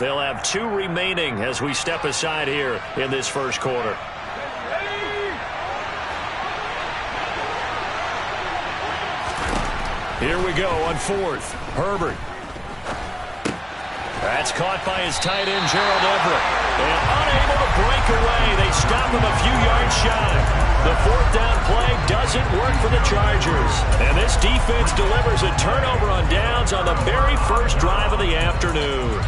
They'll have 2 remaining as we step aside here in this first quarter. Here we go on 4th. Herbert. That's caught by his tight end, Gerald Everett. And unable to break away. They stop him a few yards shy. The 4th down play doesn't work for the Chargers. And this defense delivers a turnover on downs on the very first drive of the afternoon.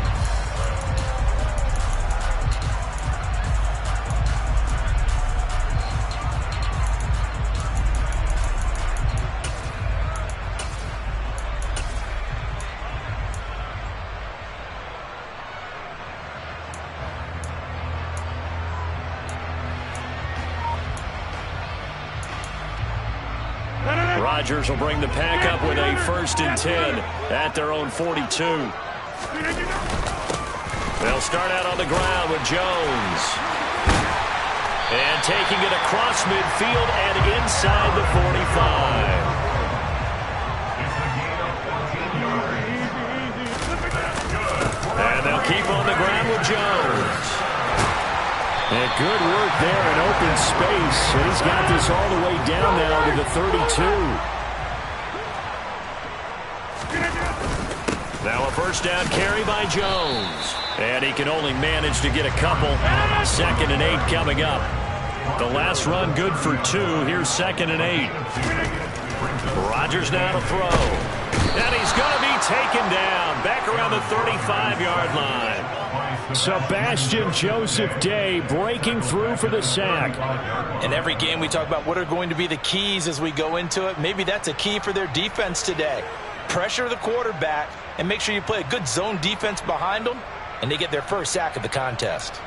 Rodgers will bring the pack up with a 1st and 10 at their own 42. They'll start out on the ground with Jones. And taking it across midfield and inside the 45. And they'll keep on the ground with Jones. And good work there in open space. And he's got this all the way down now to the 32. Now a 1st down carry by Jones. And he can only manage to get a couple. 2nd and 8 coming up. The last run good for 2. Here's 2nd and 8. Rodgers now to throw. And he's going to be taken down. Back around the 35-yard line. Sebastian Joseph Day breaking through for the sack. In every game we talk about what are going to be the keys as we go into it. Maybe that's a key for their defense today. Pressure the quarterback and make sure you play a good zone defense behind them, and they get their first sack of the contest.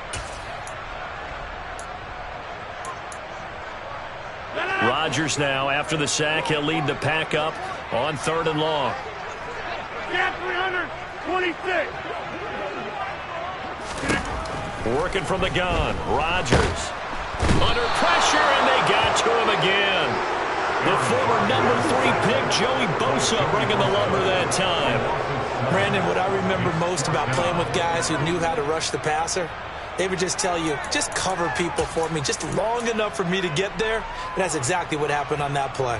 Rodgers now, after the sack, he'll lead the pack up on 3rd and long. Yeah, 326. Working from the gun. Rodgers. Under pressure, and they got to him again. The former number 3 pick, Joey Bosa, bringing the lumber that time. Brandon, what I remember most about playing with guys who knew how to rush the passer, they would just tell you, just cover people for me, just long enough for me to get there. And that's exactly what happened on that play.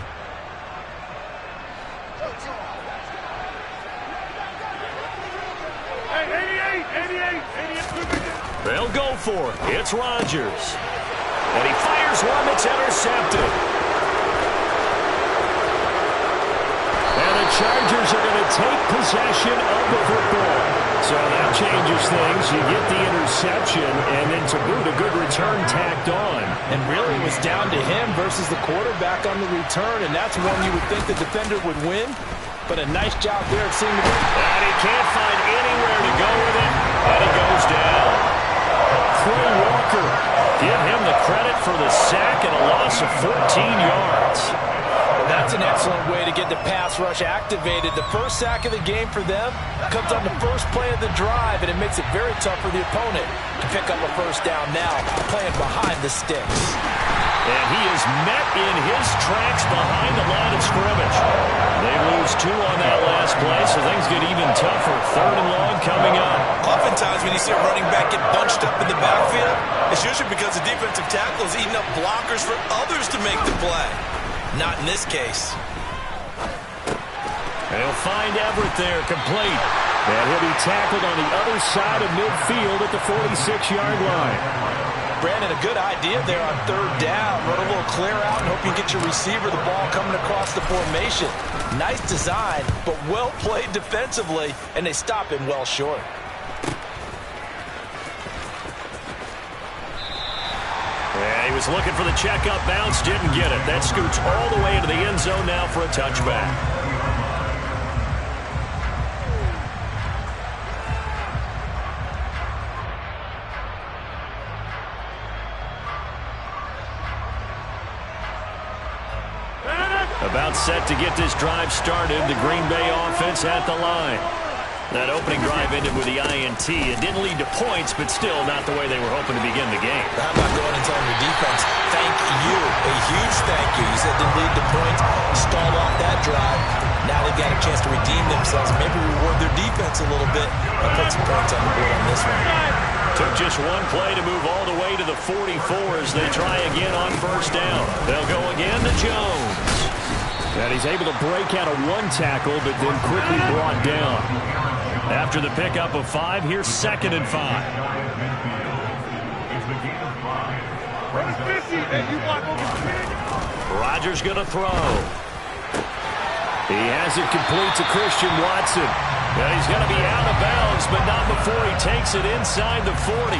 They'll go for it. It's Rodgers. And he fires one that's intercepted. And the Chargers are going to take possession of the football. So that changes things. You get the interception, and then to boot, a good return tacked on. And really it was down to him versus the quarterback on the return, and that's one you would think the defender would win. But a nice job there, it seemed to be. And he can't find anywhere to go with it, and he goes down. Quay Walker, give him the credit for the sack and a loss of 14 yards. That's an excellent way to get the pass rush activated. The first sack of the game for them comes on the first play of the drive, and it makes it very tough for the opponent to pick up a 1st down now, playing behind the sticks. And he is met in his tracks behind the line of scrimmage. They lose 2 on that last play, so things get even tougher. 3rd and long coming up. Oftentimes when you see a running back get bunched up in the backfield, it's usually because the defensive tackle is eating up blockers for others to make the play. Not in this case. They'll find Everett there, complete. And he'll be tackled on the other side of midfield at the 46-yard line. Brandon, a good idea there on 3rd down. Run a little clear out and hope you get your receiver the ball coming across the formation. Nice design, but well played defensively, and they stop him well short. Yeah, he was looking for the check-up bounce, didn't get it. That scoots all the way into the end zone now for a touchback. About set to get this drive started. The Green Bay offense at the line. That opening drive ended with the INT. It didn't lead to points, but still not the way they were hoping to begin the game. How about going and telling your defense, thank you, a huge thank you. You said it didn't lead to points, stalled off that drive. Now they've got a chance to redeem themselves, maybe reward their defense a little bit, and put some points on the board on this this one. Took just one play to move all the way to the 44 as they try again on first down. They'll go again to Jones. And he's able to break out of one tackle, but then quickly brought down. After the pickup of 5, here's 2nd and 5. Rodgers going to throw. He has it complete to Christian Watson. And he's going to be out of bounds, but not before he takes it inside the 40.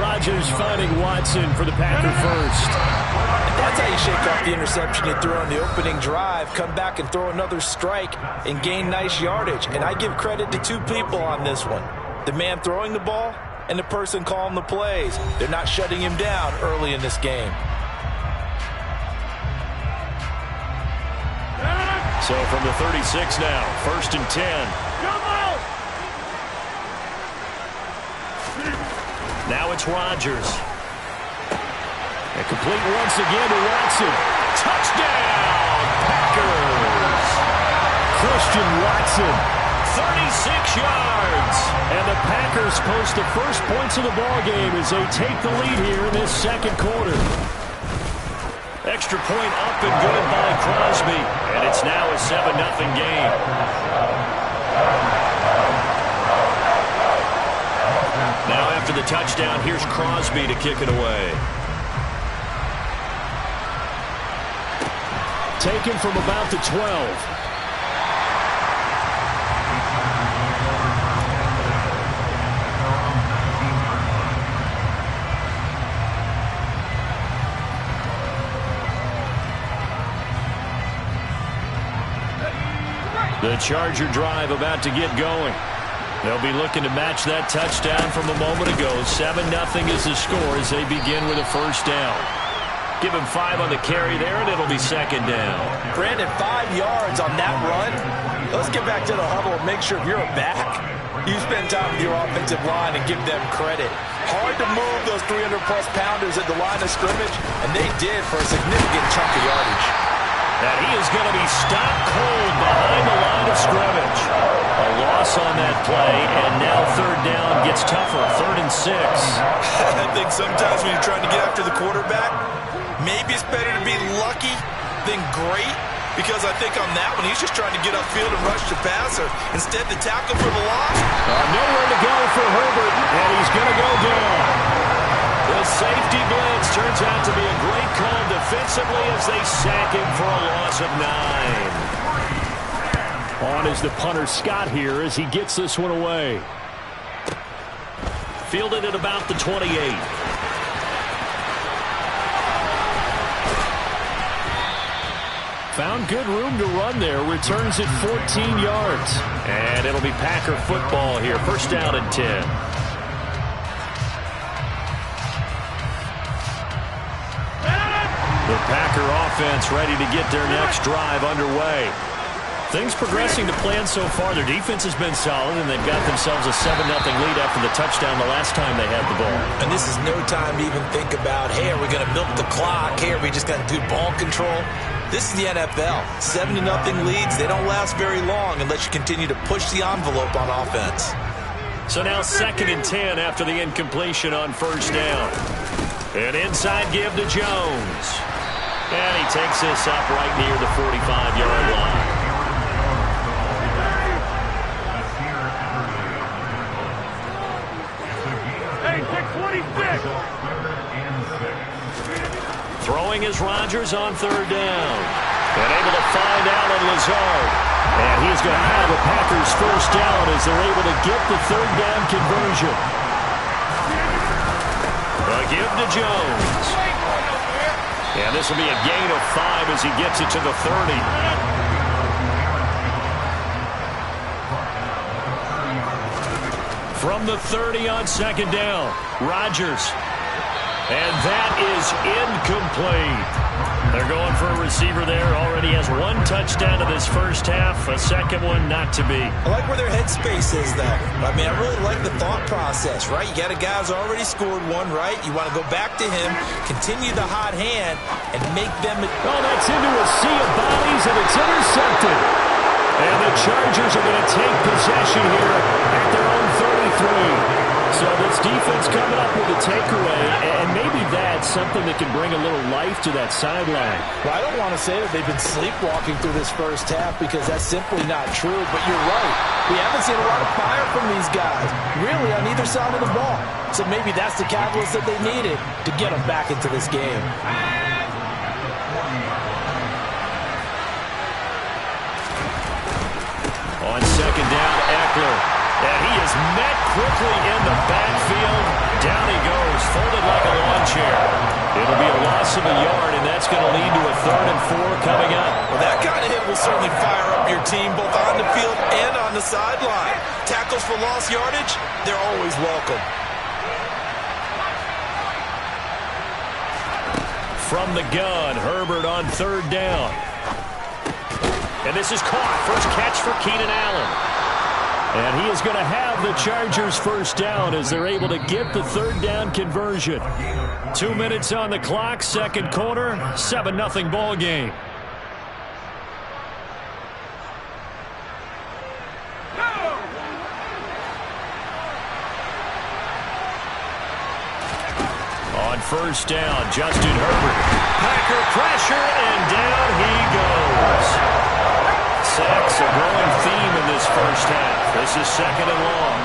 Rodgers finding Watson for the Packer first. That's how you shake off the interception you threw on the opening drive, come back and throw another strike and gain nice yardage. And I give credit to 2 people on this one. The man throwing the ball and the person calling the plays. They're not shutting him down early in this game. So from the 36 now, 1st and 10. Now it's Rodgers. And complete once again to Watson. Touchdown, Packers! Christian Watson, 36 yards. And the Packers post the first points of the ballgame as they take the lead here in this second quarter. Extra point up and good by Crosby. And it's now a 7-0 game. Now after the touchdown, here's Crosby to kick it away. Taken from about the 12. The Charger drive about to get going. They'll be looking to match that touchdown from a moment ago. 7-0 is the score as they begin with a first down. Give him 5 on the carry there, and it'll be 2nd down. Brandon, 5 yards on that run. Let's get back to the huddle and make sure if you're a back, you spend time with your offensive line and give them credit. Hard to move those 300-plus pounders at the line of scrimmage, and they did for a significant chunk of yardage. And he is going to be stopped cold behind the line of scrimmage. A loss on that play, and now 3rd down gets tougher, 3rd and 6. I think sometimes when you're trying to get after the quarterback, maybe it's better to be lucky than great, because I think on that one, he's just trying to get upfield and rush the passer. Instead, the tackle for the loss. Nowhere to go for Herbert, and he's going to go down. The safety blitz turns out to be a great call defensively as they sack him for a loss of 9. On is the punter Scott here as he gets this one away. Fielded at about the 28. Found good room to run there. Returns it 14 yards. And it'll be Packer football here. First down and 10. The Packer offense ready to get their next drive underway. Things progressing to plan so far. Their defense has been solid, and they've got themselves a 7-0 lead after the touchdown the last time they had the ball. And this is no time to even think about, hey, are we going to milk the clock? Hey, are we just going to do ball control? This is the NFL. 7-0 leads, they don't last very long unless you continue to push the envelope on offense. So now 2nd and 10 after the incompletion on first down. An inside give to Jones. And he takes this up right near the 45-yard line. Throwing is Rodgers on 3rd down. And able to find Allen Lazard. And he's going to have the Packers first down as they're able to get the 3rd down conversion. A give to Jones. And this will be a gain of 5 as he gets it to the 30. From the 30 on 2nd down, Rodgers. And that is incomplete. They're going for a receiver there. Already has 1 touchdown in this first half. A second one not to be. I like where their headspace is, though. I mean, I really like the thought process, right? You got a guy who's already scored 1, right? You want to go back to him, continue the hot hand, and make them... Oh, that's into a sea of bodies, and it's intercepted. And the Chargers are going to take possession here at their own 33. defense coming up with a takeaway, and maybe that's something that can bring a little life to that sideline. Well, I don't want to say that they've been sleepwalking through this first half because that's simply not true, but you're right. We haven't seen a lot of fire from these guys, really on either side of the ball. So maybe that's the catalyst that they needed to get them back into this game. On second down, Eckler. And he is met quickly in the backfield. Down he goes, folded like a lawn chair. It'll be a loss of a yard, and that's going to lead to a 3rd and 4 coming up. Well, that kind of hit will certainly fire up your team, both on the field and on the sideline. Tackles for lost yardage, they're always welcome. From the gun, Herbert on 3rd down. And this is caught. First catch for Keenan Allen. And he is going to have the Chargers first down as they're able to get the 3rd down conversion. 2 minutes on the clock, second quarter, 7-0 ball game. On first down, Justin Herbert. Packer pressure, and down he goes. Sacks a growing theme in this first half. This is 2nd and long.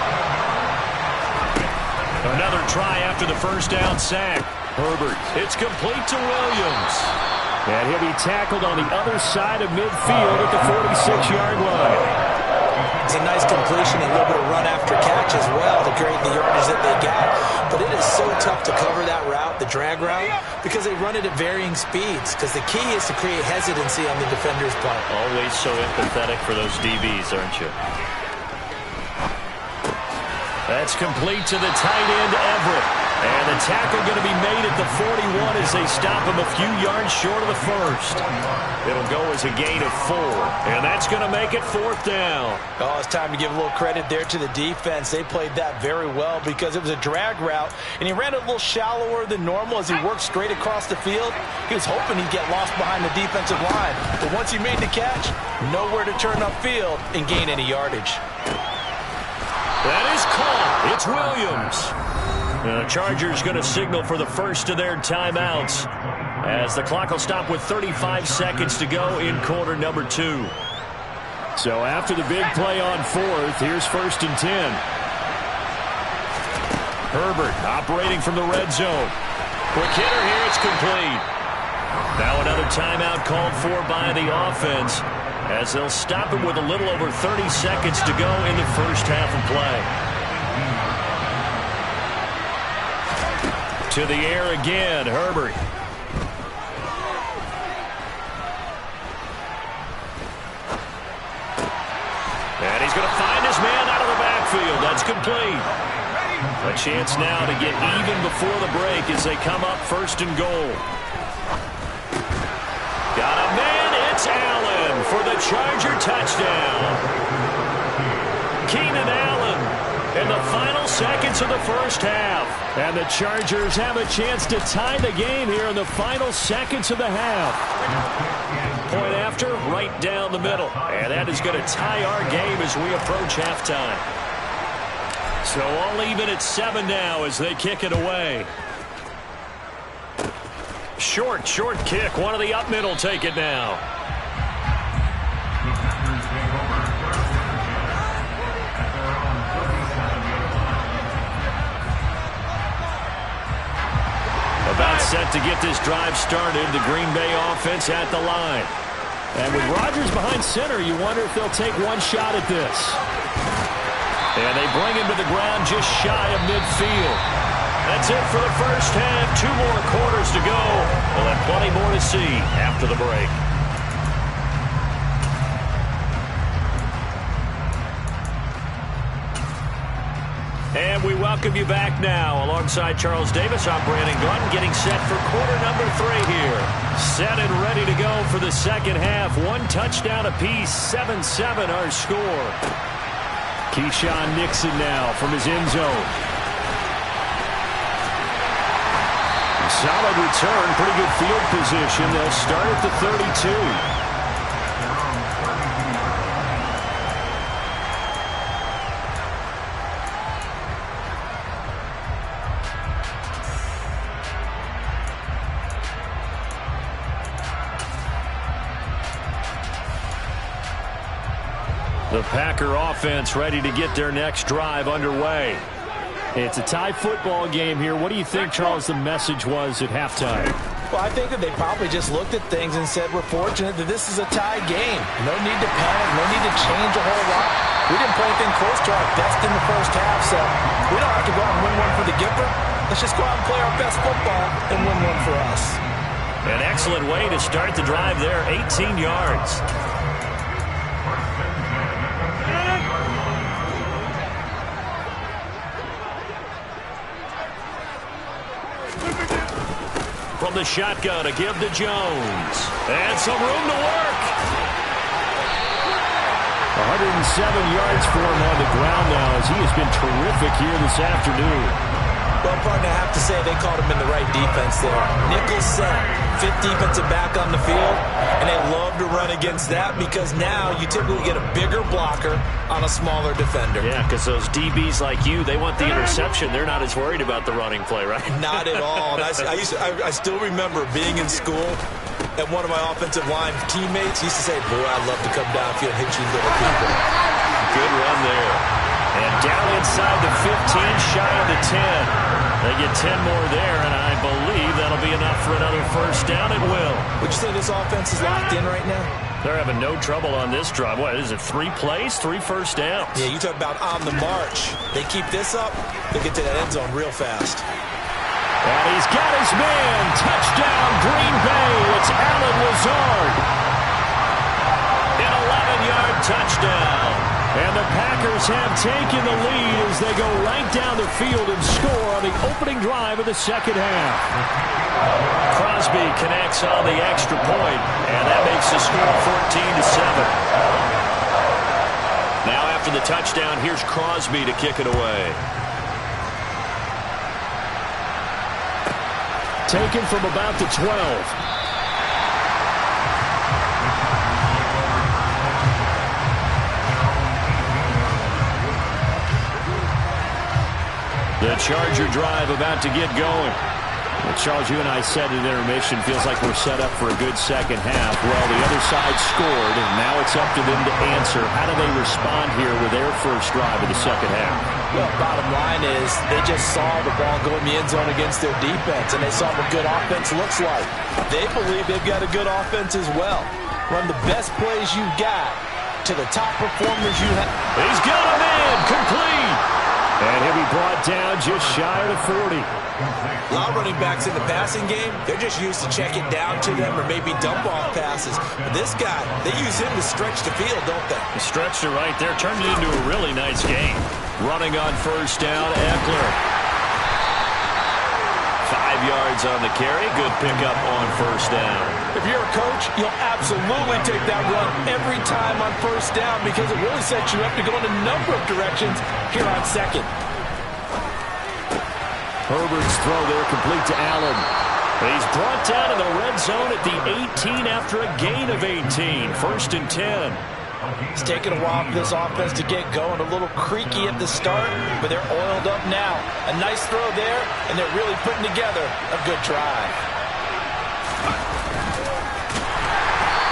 Another try after the first down sack. Herbert. It's complete to Williams. And he'll be tackled on the other side of midfield at the 46-yard line. It's a nice completion, a little bit of run after catch as well to create the yardage that they got. But it is so tough to cover that route, the drag route, because they run it at varying speeds. Because the key is to create hesitancy on the defender's part. Always so empathetic for those DBs, aren't you? That's complete to the tight end, Everett. And the tackle going to be made at the 41 as they stop him a few yards short of the first. It'll go as a gain of 4. And that's going to make it 4th down. Oh, it's time to give a little credit there to the defense. They played that very well because it was a drag route. And he ran it a little shallower than normal as he worked straight across the field. He was hoping he'd get lost behind the defensive line. But once he made the catch, nowhere to turn upfield and gain any yardage. That is caught. It's Williams. The Chargers going to signal for the first of their timeouts as the clock will stop with 35 seconds to go in quarter number 2. So after the big play on 4th, here's 1st and 10. Herbert operating from the red zone. Quick hitter here, it's complete. Now another timeout called for by the offense as they'll stop him with a little over 30 seconds to go in the first half of play. To the air again, Herbert. And he's going to find his man out of the backfield. That's complete. A chance now to get even before the break as they come up 1st and goal. Got a man, it's Allen for the Charger touchdown. Keenan Allen in the final seconds of the first half. And the Chargers have a chance to tie the game here in the final seconds of the half. Point after, right down the middle. And that is going to tie our game as we approach halftime. So all even at 7 now as they kick it away. Short kick. One of the up middle take it now. About set to get this drive started. The Green Bay offense at the line. And with Rodgers behind center, you wonder if they'll take one shot at this. And they bring him to the ground just shy of midfield. That's it for the first half. 2 more quarters to go. We'll have plenty more to see after the break. And we welcome you back now. Alongside Charles Davis, I'm Brandon Glenn, getting set for quarter number 3 here. Set and ready to go for the second half. 1 touchdown apiece, 7-7 our score. Keyshawn Nixon now from his end zone. Solid return, pretty good field position. They'll start at the 32. The Packer offense ready to get their next drive underway. It's a tie football game here. What do you think, Charles, the message was at halftime? Well, I think that they probably just looked at things and said, we're fortunate that this is a tie game. No need to panic. No need to change a whole lot. We didn't play anything close to our best in the first half, so we don't have to go out and win one for the giver. Let's just go out and play our best football and win one for us. An excellent way to start the drive there, 18 yards. From the shotgun, a give to Jones. And some room to work. 107 yards for him on the ground now as he has been terrific here this afternoon. Well, partner, I have to say they called him in the right defense there. Nickel set, fifth defensive back on the field, and they love to run against that because now you typically get a bigger blocker on a smaller defender. Yeah, because those DBs like you, they want the interception. They're not as worried about the running play, right? Not at all. And I still remember being in school, and one of my offensive line teammates used to say, boy, I'd love to come downfield and hit you little people. Good run there. And down inside the 15, shy of the 10. They get 10 more there, and I believe that'll be enough for another first down. It will. Would you say this offense is locked in right now? They're having no trouble on this drive. What is it, 3 plays, 3 first downs? Yeah, you talk about on the march. They keep this up, they get to that end zone real fast. And he's got his man. Touchdown, Green Bay. It's Allen Lazard. An 11-yard touchdown. And the Packers have taken the lead as they go right down the field and score on the opening drive of the second half. Crosby connects on the extra point, and that makes the score 14-7. Now after the touchdown, here's Crosby to kick it away. Taken from about the 12. The Charger drive about to get going. Well, Charles, you and I said at intermission, feels like we're set up for a good second half. Well, the other side scored, and now it's up to them to answer. How do they respond here with their first drive of the second half? Well, bottom line is they just saw the ball go in the end zone against their defense, and they saw what good offense looks like. They believe they've got a good offense as well. Run the best plays you've got to the top performers you have. He's got a man, complete. And he'll be brought down just shy of the 40. A lot of running backs in the passing game, they're just used to check it down to them or maybe dump off passes. But this guy, they use him to stretch the field, don't they? He stretched it right there, turned it into a really nice game. Running on first down, Eckler. 5 yards on the carry, good pickup on first down. If you're a coach, you'll absolutely take that run every time on first down because it really sets you up to go in a number of directions here on second. Herbert's throw there complete to Allen. He's brought down in the red zone at the 18 after a gain of 18. First and 10. It's taken a while for this offense to get going. A little creaky at the start, but they're oiled up now. A nice throw there, and they're really putting together a good drive.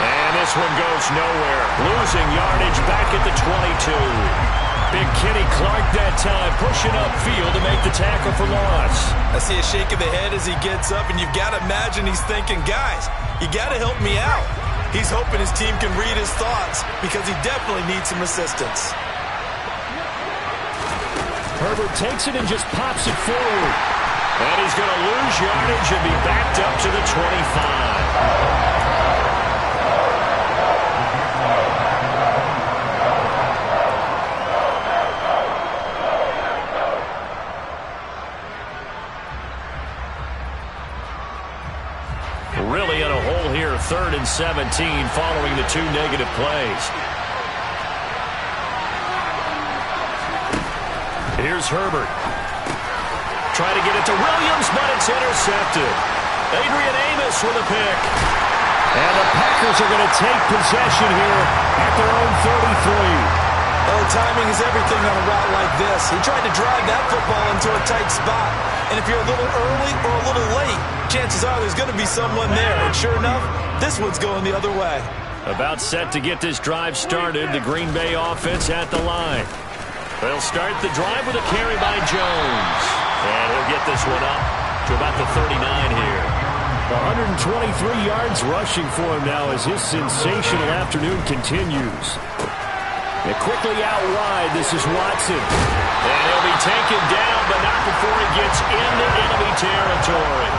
And this one goes nowhere. Losing yardage back at the 22. Big Kenny Clark that time, pushing upfield to make the tackle for loss. I see a shake of the head as he gets up, and you've got to imagine he's thinking, guys, you got to help me out. He's hoping his team can read his thoughts because he definitely needs some assistance. Herbert takes it and just pops it forward. And he's going to lose yardage and be backed up to the 25. Really in a hole here, 3rd and 17 following the 2 negative plays. Here's Herbert. Trying to get it to Williams, but it's intercepted. Adrian Amos with a pick. And the Packers are going to take possession here at their own 33. Oh, timing is everything on a route like this. He tried to drive that football into a tight spot. And if you're a little early or a little late, chances are there's going to be someone there. And sure enough, this one's going the other way. About set to get this drive started. The Green Bay offense at the line. They'll start the drive with a carry by Jones. And he'll get this one up to about the 39 here. 123 yards rushing for him now as his sensational afternoon continues. And quickly out wide, this is Watson. And he'll be taken down, but not before he gets into enemy territory.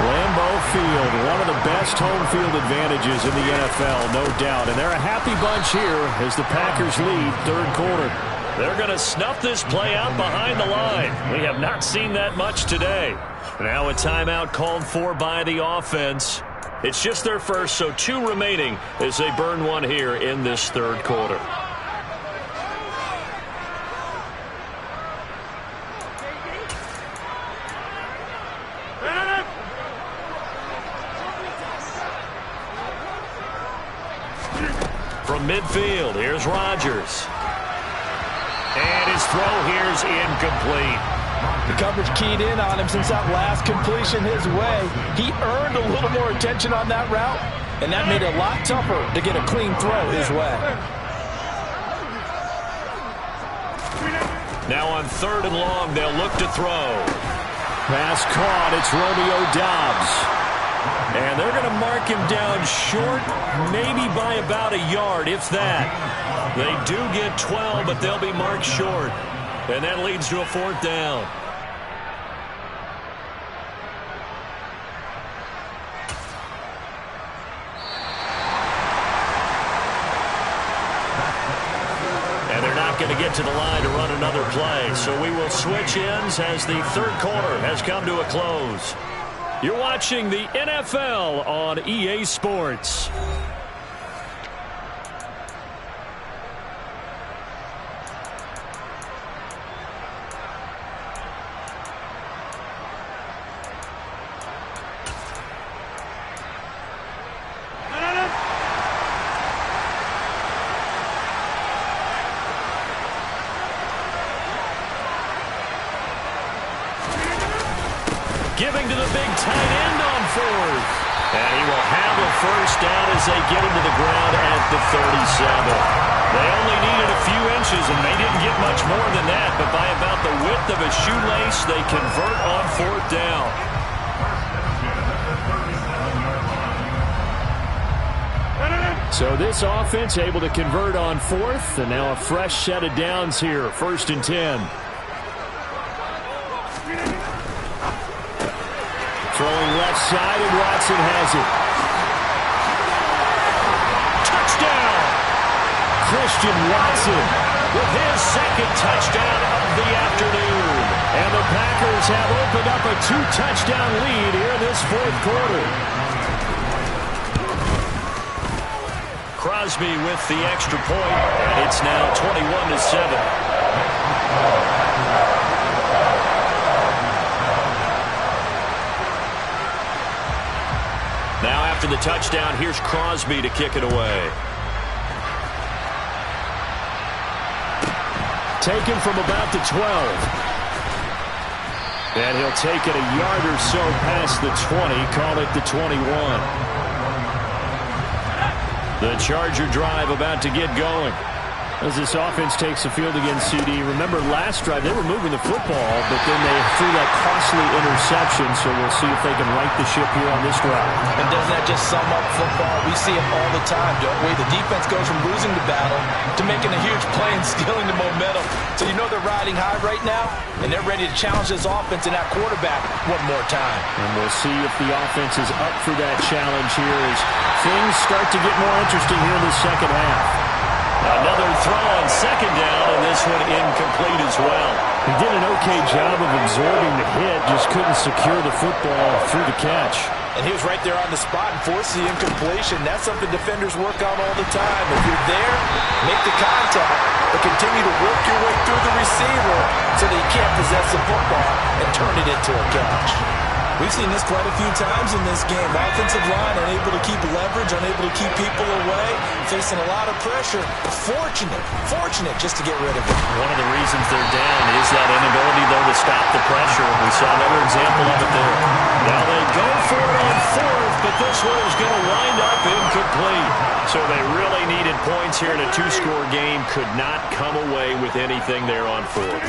Lambeau Field, one of the best home field advantages in the NFL, no doubt. And they're a happy bunch here as the Packers lead third quarter. They're going to snuff this play out behind the line. We have not seen that much today. Now a timeout called for by the offense. It's just their first, so 2 remaining as they burn one here in this third quarter. From midfield, here's Rodgers. And his throw here's incomplete. The coverage keyed in on him since that last completion his way. He earned a little more attention on that route, and that made it a lot tougher to get a clean throw his way. Now on 3rd and long, they'll look to throw. Pass caught, it's Romeo Doubs. And they're going to mark him down short, maybe by about a yard, if that. They do get 12, but they'll be marked short. And that leads to a 4th down. And they're not going to get to the line to run another play. So we will switch ends as the third quarter has come to a close. You're watching the NFL on EA Sports. Giving to the big tight end on 4th. And he will have a first down as they get him to the ground at the 37. They only needed a few inches, and they didn't get much more than that. But by about the width of a shoelace, they convert on 4th down. So this offense able to convert on 4th, and now a fresh set of downs here, 1st and 10. Throwing left side, and Watson has it. Touchdown! Christian Watson With his second touchdown of the afternoon. And the Packers have opened up a 2-touchdown lead here in this 4th quarter. Crosby with the extra point, and it's now 21-7. Now after the touchdown, here's Crosby to kick it away. Taken from about the 12. And he'll take it a yard or so past the 20, call it the 21. The Charger drive about to get going. As this offense takes the field against CD. Remember last drive they were moving the football, but then they threw that costly interception, so we'll see if they can right the ship here on this drive. And doesn't that just sum up football? We see it all the time, don't we? The defense goes from losing the battle to making a huge play and stealing the momentum. So you know they're riding high right now, and they're ready to challenge this offense and that quarterback one more time. And we'll see if the offense is up for that challenge here as things start to get more interesting here in the second half. Another throw on second down, and this one incomplete as well. He did an okay job of absorbing the hit, just couldn't secure the football through the catch. And he was right there on the spot and forced the incompletion. That's something defenders work on all the time. If you're there, make the contact, but continue to work your way through the receiver so that you can't possess the football and turn it into a catch. We've seen this quite a few times in this game. Offensive line unable to keep leverage, unable to keep people away, facing a lot of pressure. Fortunate just to get rid of it. One of the reasons they're down is that inability, though, to stop the pressure. We saw another example of it there. Now they go for it on fourth, but this one is going to wind up incomplete. So they really needed points here in a two-score game. Could not come away with anything there on fourth.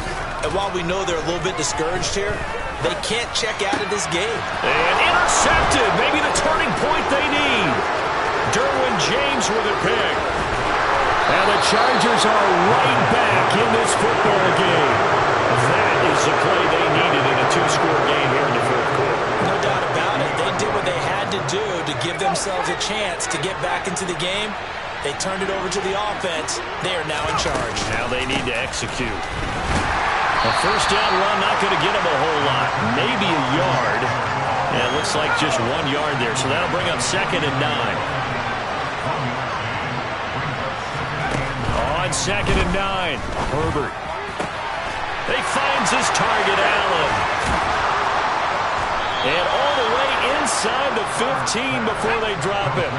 And while we know they're a little bit discouraged here, they can't check out of this game. And intercepted. Maybe the turning point they need. Derwin James with a pick. And the Chargers are right back in this football game. That is the play they needed in a two-score game here in the fourth quarter. No doubt about it. They did what they had to do to give themselves a chance to get back into the game. They turned it over to the offense. They are now in charge. Now they need to execute. A first down run, not going to get them a whole lot. Maybe a yard. And it looks like just 1 yard there. So that'll bring up 2nd and 9. On 2nd and 9, Herbert. He finds his target, Allen. And all the way inside the 15 before they drop him.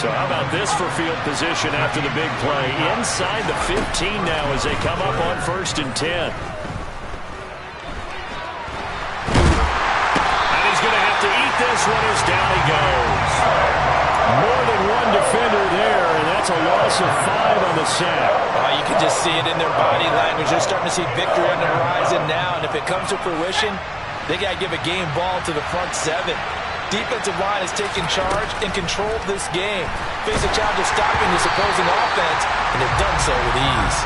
So how about this for field position after the big play? Inside the 15 now as they come up on 1st and 10. And he's going to have to eat this one as down he goes. More than one defender there, and that's a loss of 5 on the sack. You can just see it in their body language. They're starting to see victory on the horizon now, and if it comes to fruition, they got to give a game ball to the front 7. Defensive line has taken charge and controlled this game. Face a challenge of stopping this opposing offense, and they've done so with ease.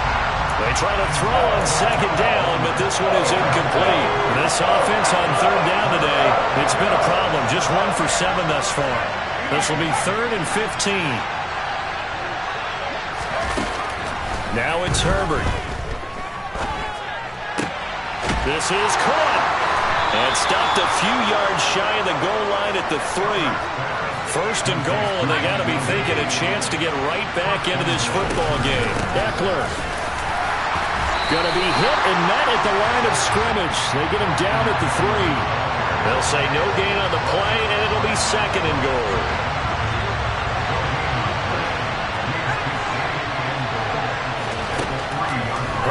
They try to throw on 2nd down, but this one is incomplete. This offense on 3rd down today, it's been a problem. Just 1 for 7 thus far. This will be 3rd and 15. Now it's Herbert. This is caught. And stopped a few yards shy of the goal line at the 3. 1st and goal, and they got to be thinking a chance to get right back into this football game. Eckler. Going to be hit and met at the line of scrimmage. They get him down at the 3. They'll say no gain on the play, and it'll be 2nd and goal.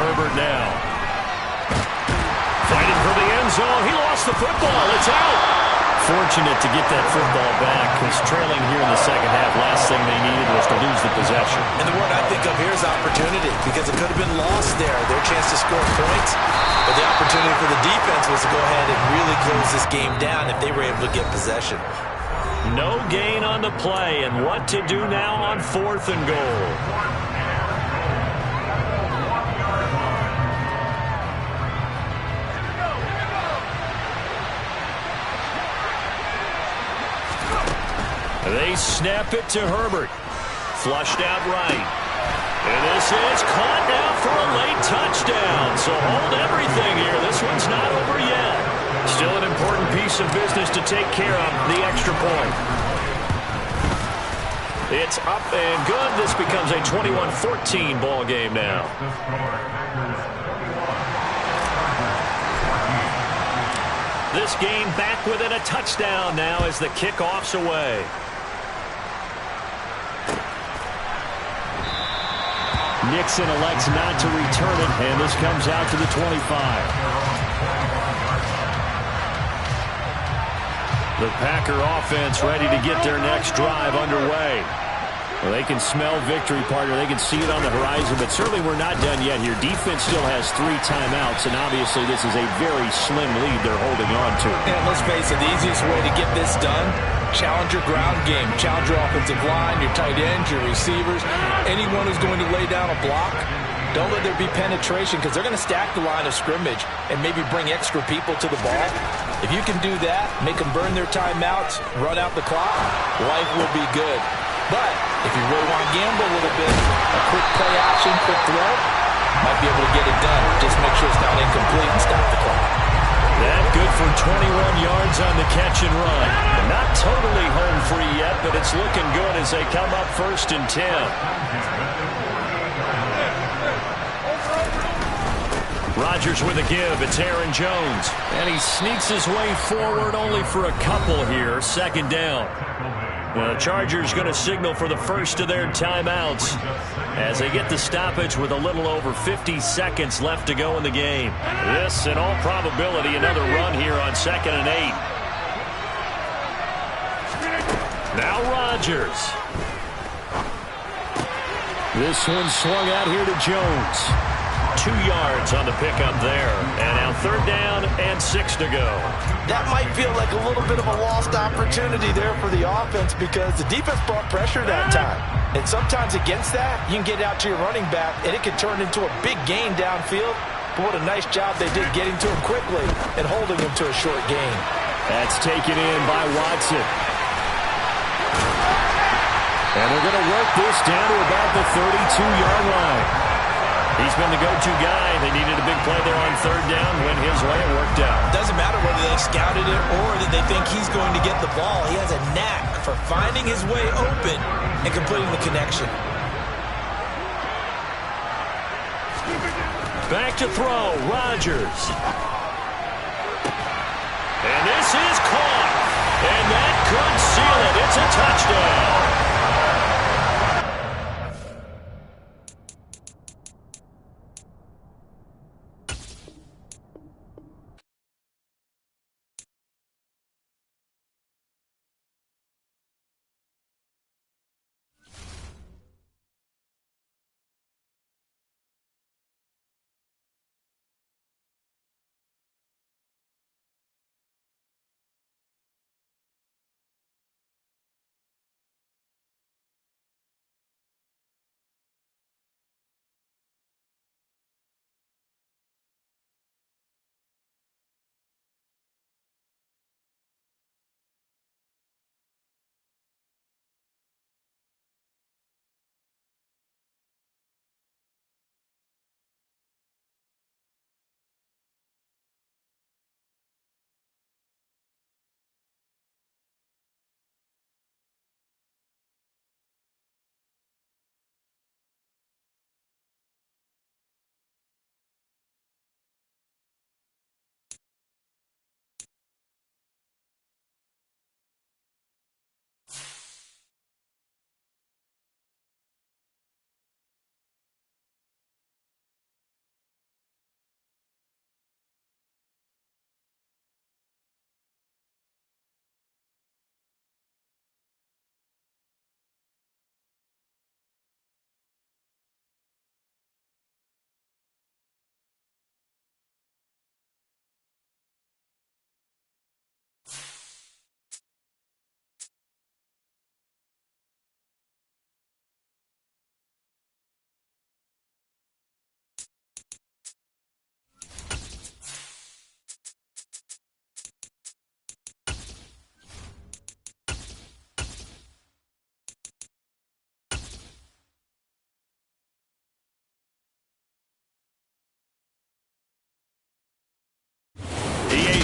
Herbert now. Fighting for the end zone. He lost the football. It's out. Fortunate to get that football back because trailing here in the second half, last thing they needed was to lose the possession. And the word I think of here is opportunity because it could have been lost there, their chance to score points. But the opportunity for the defense was to go ahead and really close this game down if they were able to get possession. No gain on the play, and what to do now on 4th and goal. They snap it to Herbert. Flushed out right. And this is caught now for a late touchdown. So hold everything here. This one's not over yet. Still an important piece of business to take care of, the extra point. It's up and good. This becomes a 21-14 ball game now. This game back within a touchdown now as the kickoff's away. Nixon elects not to return it, and this comes out to the 25. The Packer offense ready to get their next drive underway. Well, they can smell victory, partner. They can see it on the horizon, but certainly we're not done yet here. Defense still has 3 timeouts, and obviously this is a very slim lead they're holding on to. And let's face it, the easiest way to get this done, challenge your ground game. Challenge your offensive line, your tight ends, your receivers, anyone who's going to lay down a block. Don't let there be penetration because they're going to stack the line of scrimmage and maybe bring extra people to the ball. If you can do that, make them burn their timeouts, run out the clock, life will be good. But if you really want to gamble a little bit, a quick play action, quick throw, might be able to get it done. Just make sure it's not incomplete and stop the clock. That good for 21 yards on the catch and run. Not totally home free yet, but it's looking good as they come up 1st and 10. Rodgers with a give. It's Aaron Jones. And he sneaks his way forward only for a couple here. 2nd down. The Chargers going to signal for the first of their timeouts. as they get the stoppage with a little over 50 seconds left to go in the game. This, in all probability, another run here on 2nd and 8. Now Rodgers. This one swung out here to Jones. 2 yards on the pickup there. And now 3rd down and 6 to go. That might feel like a little bit of a lost opportunity there for the offense because the defense brought pressure that time. And sometimes against that, you can get out to your running back, and it can turn into a big gain downfield. But what a nice job they did getting to him quickly and holding him to a short gain. That's taken in by Watson. And they're going to work this down to about the 32-yard line. He's been the go-to guy. They needed a big play there on 3rd down. Went his way and worked out. Doesn't matter whether they scouted it or that they think he's going to get the ball. He has a knack for finding his way open and completing the connection. Back to throw, Rodgers. And this is caught. And that could seal it. It's a touchdown.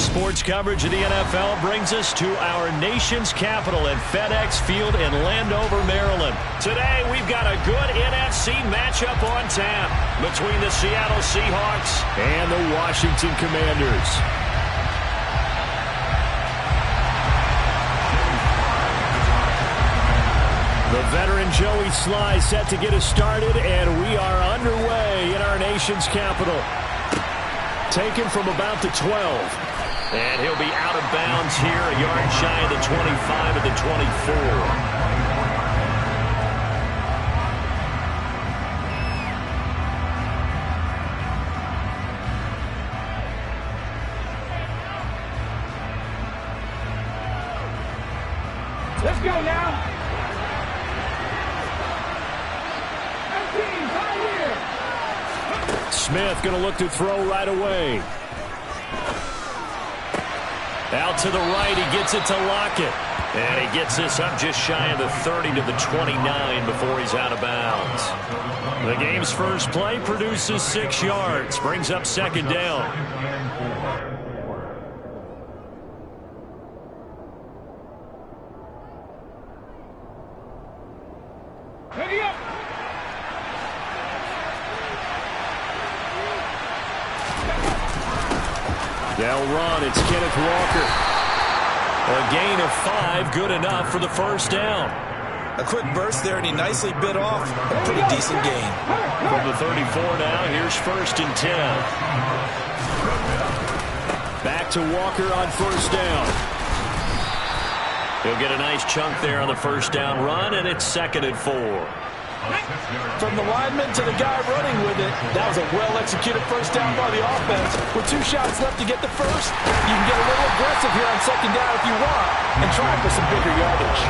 Sports coverage of the NFL brings us to our nation's capital at FedEx Field in Landover, Maryland. Today, we've got a good NFC matchup on tap between the Seattle Seahawks and the Washington Commanders. The veteran Joey Sly set to get us started, and we are underway in our nation's capital. Taken from about the 12. And he'll be out of bounds here, a yard shy of the 25 of the 24. Let's go now. Smith going to look to throw right away. Out to the right, he gets it to Lockett. And he gets this up just shy of the 30 to the 29 before he's out of bounds. The game's first play produces 6 yards, brings up 2nd down. Ready up. They'll run. It's Kenneth Walker. A gain of 5, good enough for the first down. A quick burst there, and he nicely bit off a pretty decent gain. From the 34 now, here's 1st and 10. Back to Walker on 1st down. He'll get a nice chunk there on the 1st down run, and it's 2nd and 4. From the lineman to the guy running with it, that was a well-executed 1st down by the offense. With 2 shots left to get the first, you can get a little aggressive here on 2nd down if you want and try for some bigger yardage.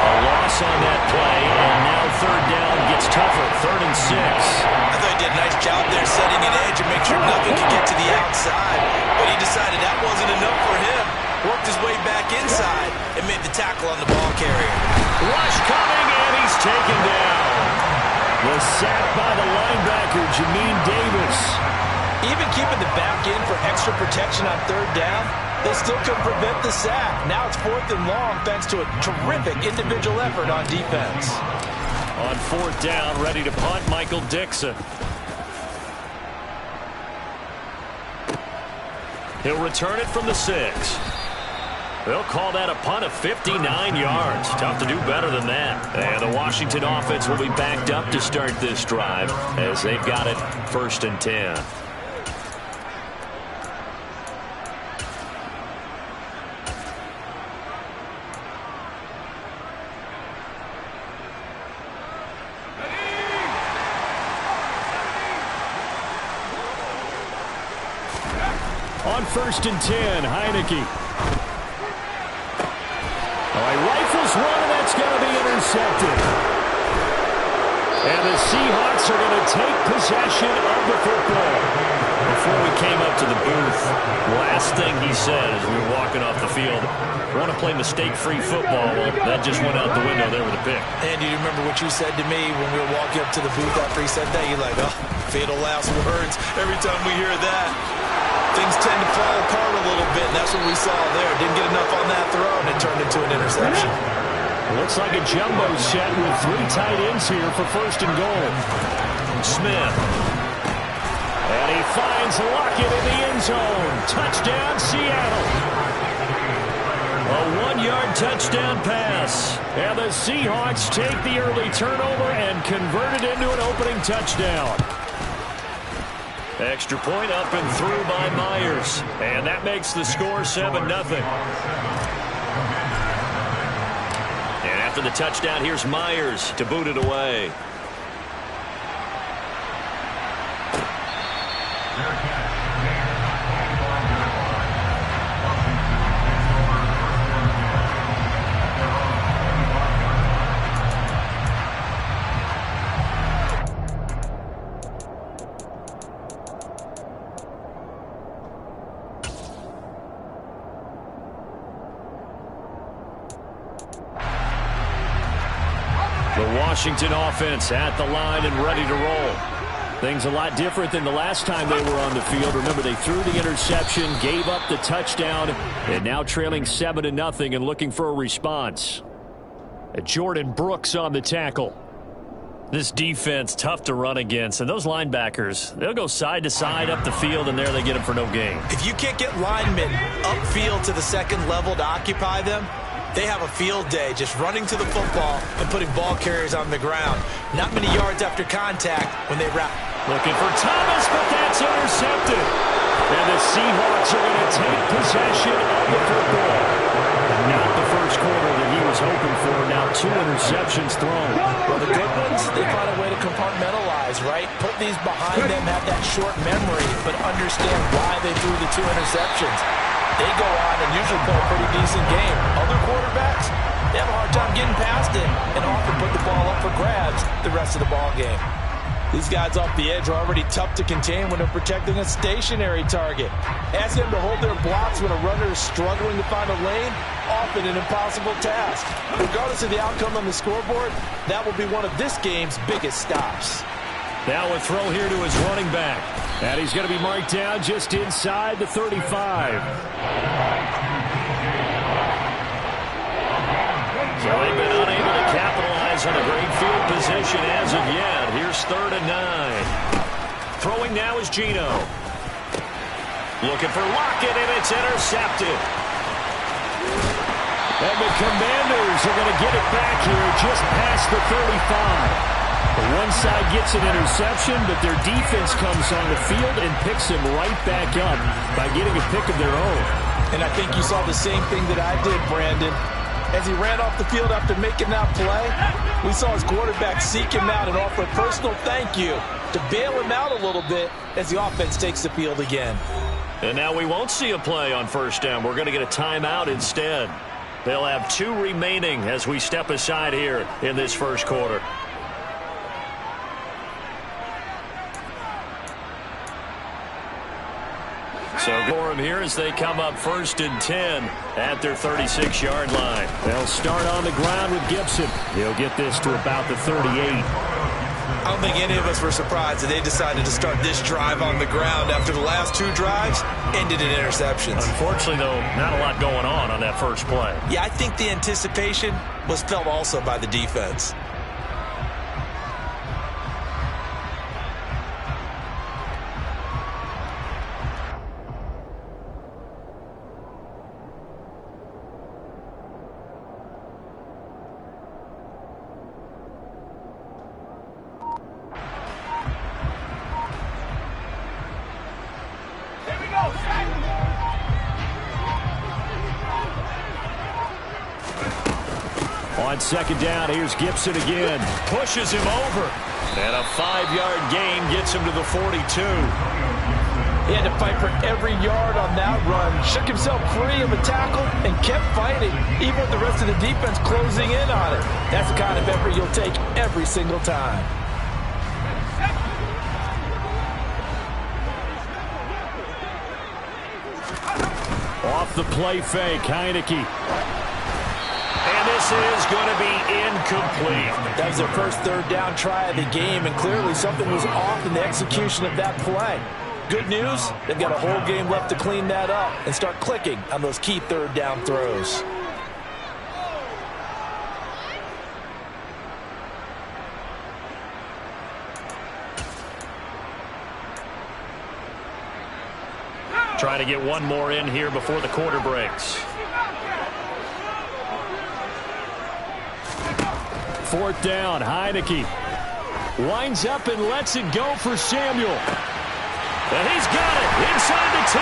A loss on that play, and now 3rd down gets tougher. 3rd and 6. I thought he did a nice job there setting an edge and make sure nothing could get to the outside, but he decided that wasn't enough for him. Worked his way back inside and made the tackle on the ball carrier. Rush coming, and he's taken down. The sack by the linebacker, Jamin Davis. Even keeping the back in for extra protection on 3rd down, they still couldn't prevent the sack. Now it's 4th and long thanks to a terrific individual effort on defense. On 4th down, ready to punt, Michael Dixon. He'll return it from the 6. They'll call that a punt of 59 yards. Tough to do better than that. And the Washington offense will be backed up to start this drive as they've got it 1st and 10. On 1st and 10, Heineke. He rifles one, and that's going to be intercepted. And the Seahawks are going to take possession of the football. Before we came up to the booth, last thing he said as we were walking off the field, I want to play mistake-free football. Well, that just went out the window there with a pick. And do you remember what you said to me when we were walking up to the booth after he said that? You're like, oh, Fatal last words. Every time we hear that, things tend to fall apart a little bit, and that's what we saw there. Didn't get enough on that throw, and it turned into an interception. Looks like a jumbo set with 3 tight ends here for 1st and goal. Smith. And he finds Lockett in the end zone. Touchdown, Seattle. A 1-yard touchdown pass. And the Seahawks take the early turnover and convert it into an opening touchdown. Extra point up and through by Myers. And that makes the score 7-0. And after the touchdown, here's Myers to boot it away. Washington offense at the line and ready to roll. Things a lot different than the last time they were on the field. Remember, they threw the interception, gave up the touchdown, and now trailing 7-0 and looking for a response. Jordan Brooks on the tackle. This defense, tough to run against, and those linebackers, they'll go side to side up the field, and there they get them for no gain. If you can't get linemen upfield to the 2nd level to occupy them, they have a field day just running to the football and putting ball carriers on the ground. Not many yards after contact when they wrap. Looking for Thomas, but that's intercepted. And the Seahawks are going to take possession of the football. Not the first quarter that he was hoping for. Now 2 interceptions thrown. Well, the good ones, they find a way to compartmentalize, right? Put these behind them, have that short memory, but understand why they threw the 2 interceptions. They go on and usually play a pretty decent game. Other quarterbacks, they have a hard time getting past it and often put the ball up for grabs the rest of the ball game. These guys off the edge are already tough to contain when they're protecting a stationary target. Ask them to hold their blocks when a runner is struggling to find a lane, often an impossible task. Regardless of the outcome on the scoreboard, that will be one of this game's biggest stops. Now a throw here to his running back. And he's going to be marked down just inside the 35. So they've been unable to capitalize on a great field position as of yet. Here's 3rd and 9. Throwing now is Geno. Looking for Lockett, and it's intercepted. And the Commanders are going to get it back here just past the 35. The one side gets an interception, but their defense comes on the field and picks him right back up by getting a pick of their own. And I think you saw the same thing that I did, Brandon. As he ran off the field after making that play, we saw his quarterback seek him out and offer a personal thank you to bail him out a little bit as the offense takes the field again. And now we won't see a play on first down. We're going to get a timeout instead. They'll have 2 remaining as we step aside here in this first quarter. So for them here as they come up 1st and 10 at their 36-yard line. They'll start on the ground with Gibson. He'll get this to about the 38. I don't think any of us were surprised that they decided to start this drive on the ground after the last 2 drives ended in interceptions. Unfortunately, though, not a lot going on that first play. Yeah, I think the anticipation was felt also by the defense. On second down, here's Gibson again. Pushes him over. And a 5-yard gain gets him to the 42. He had to fight for every yard on that run. Shook himself free of a tackle and kept fighting, even with the rest of the defense closing in on it. That's the kind of effort you'll take every single time. Off the play fake, Heineke. And this is going to be incomplete. That was their first 3rd down try of the game, and clearly something was off in the execution of that play. Good news, they've got a whole game left to clean that up and start clicking on those key 3rd down throws. Trying to get one more in here before the quarter breaks. 4th down, Heineke winds up and lets it go for Samuel. And he's got it inside the 10.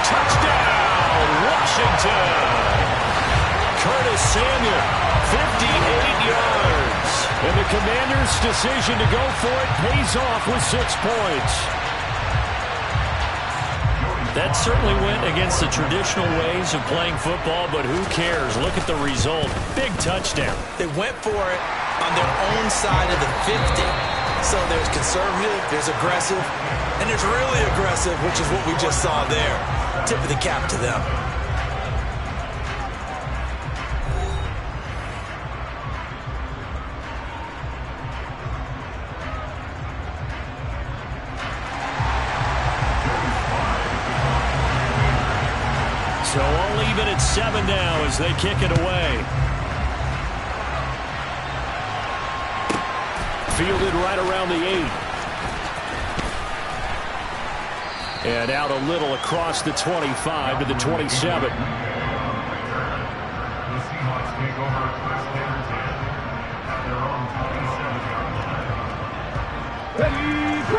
Touchdown, Washington. Curtis Samuel, 58 yards. And the Commanders' decision to go for it pays off with 6 points. That certainly went against the traditional ways of playing football, but who cares? Look at the result. Big touchdown. They went for it on their own side of the 50. So there's conservative, there's aggressive, and there's really aggressive, which is what we just saw there. Tip of the cap to them. So all even at 7 now as they kick it away. Fielded right around the 8. And out a little across the 25 to the 27.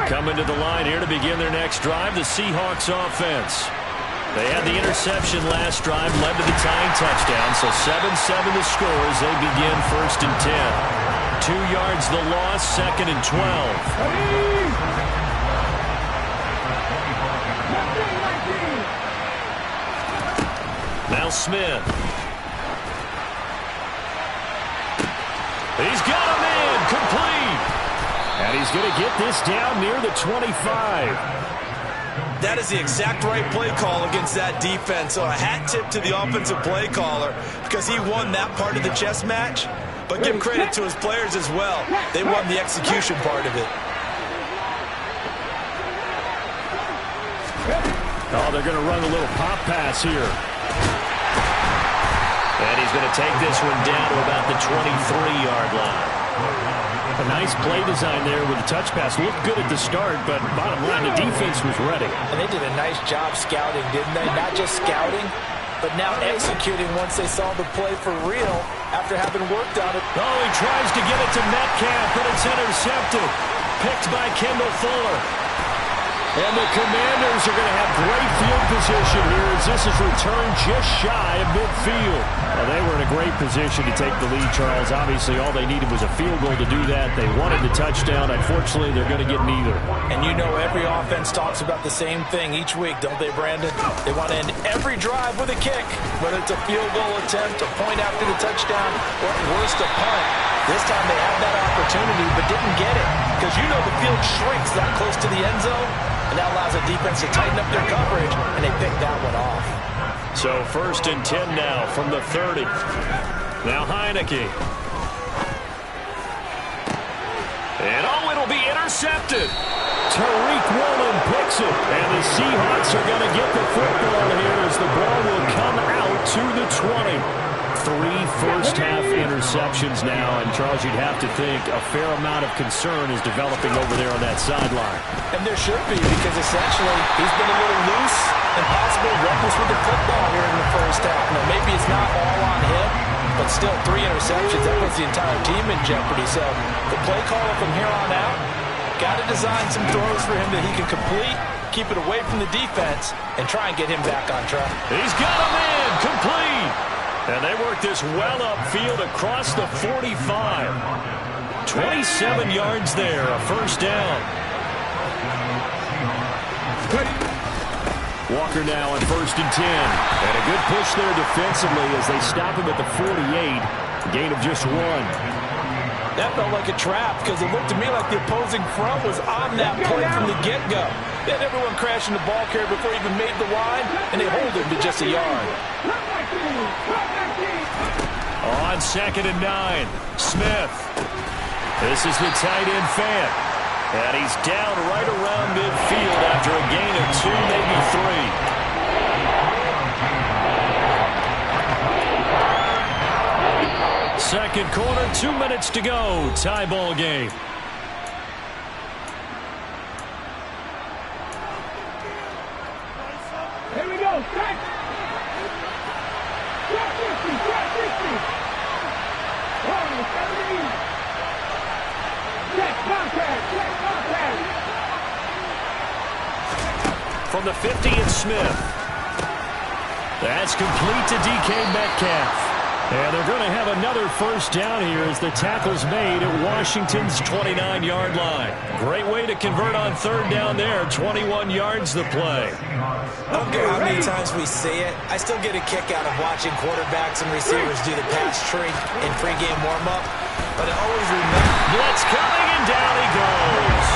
Coming to the line here to begin their next drive, the Seahawks offense. They had the interception last drive, led to the tying touchdown, so 7-7 the score as they begin 1st and 10. 2 yards the loss, 2nd and 12. Now Smith. He's got a man, complete. And he's going to get this down near the 25. That is the exact right play call against that defense. So a hat tip to the offensive play caller because he won that part of the chess match. But give credit to his players as well. They won the execution part of it. Oh, they're going to run a little pop pass here. And he's going to take this one down to about the 23-yard line. A nice play design there with the touch pass. Looked good at the start, but bottom line, the defense was ready. And they did a nice job scouting, didn't they? Not just scouting, but now executing once they saw the play for real after having worked on it. Oh, he tries to get it to Metcalf, but it's intercepted. Picked by Kendall Fuller. And the Commanders are going to have great field position here as this is returned just shy of midfield. Well, they were in a great position to take the lead, Charles. Obviously, all they needed was a field goal to do that. They wanted the touchdown. Unfortunately, they're going to get neither. And you know every offense talks about the same thing each week, don't they, Brandon? They want to end every drive with a kick, whether it's a field goal attempt, a point after the touchdown, or at worst, a punt. This time they had that opportunity but didn't get it because you know the field shrinks that close to the end zone, and that allows the defense to tighten up their coverage, and they picked that one off. So 1st and 10 now from the 30. Now Heineke. And oh, it'll be intercepted. Tariq Woolen picks it, and the Seahawks are going to get the football here as the ball will come out to the 20. 3 first-half interceptions now, and Charles, you'd have to think a fair amount of concern is developing over there on that sideline. And there should be, because essentially he's been a little loose and possibly reckless with the football here in the first half. Now, maybe it's not all on him, but still 3 interceptions. That puts the entire team in jeopardy. So the play caller from here on out got to design some throws for him that he can complete, keep it away from the defense, and try and get him back on track. He's got him in, complete. And they work this well upfield across the 45. 27 yards there, a first down. Walker now on 1st and 10. And a good push there defensively as they stop him at the 48. A gain of just 1. That felt like a trap because it looked to me like the opposing front was on that play from the get-go. They had everyone crashing the ball carrier before he even made the line, and they hold him to just a yard. On 2nd and 9, Smith. This is the tight end fan. And he's down right around midfield after a gain of 2, maybe 3. Second quarter, 2 minutes to go. Tie ball game. Here we go. Strike. Strike 50. Strike 50. Oh, 17. Check contact. Check contact. From the 50, it's Smith. That's complete to DK Metcalf. And they're going to have another first down here as the tackle's made at Washington's 29-yard line. Great way to convert on 3rd down there. 21 yards the play. I don't care how many times we see it. I still get a kick out of watching quarterbacks and receivers do the pass tree in pregame warm-up. But I always remember. Blitz coming, and down he goes.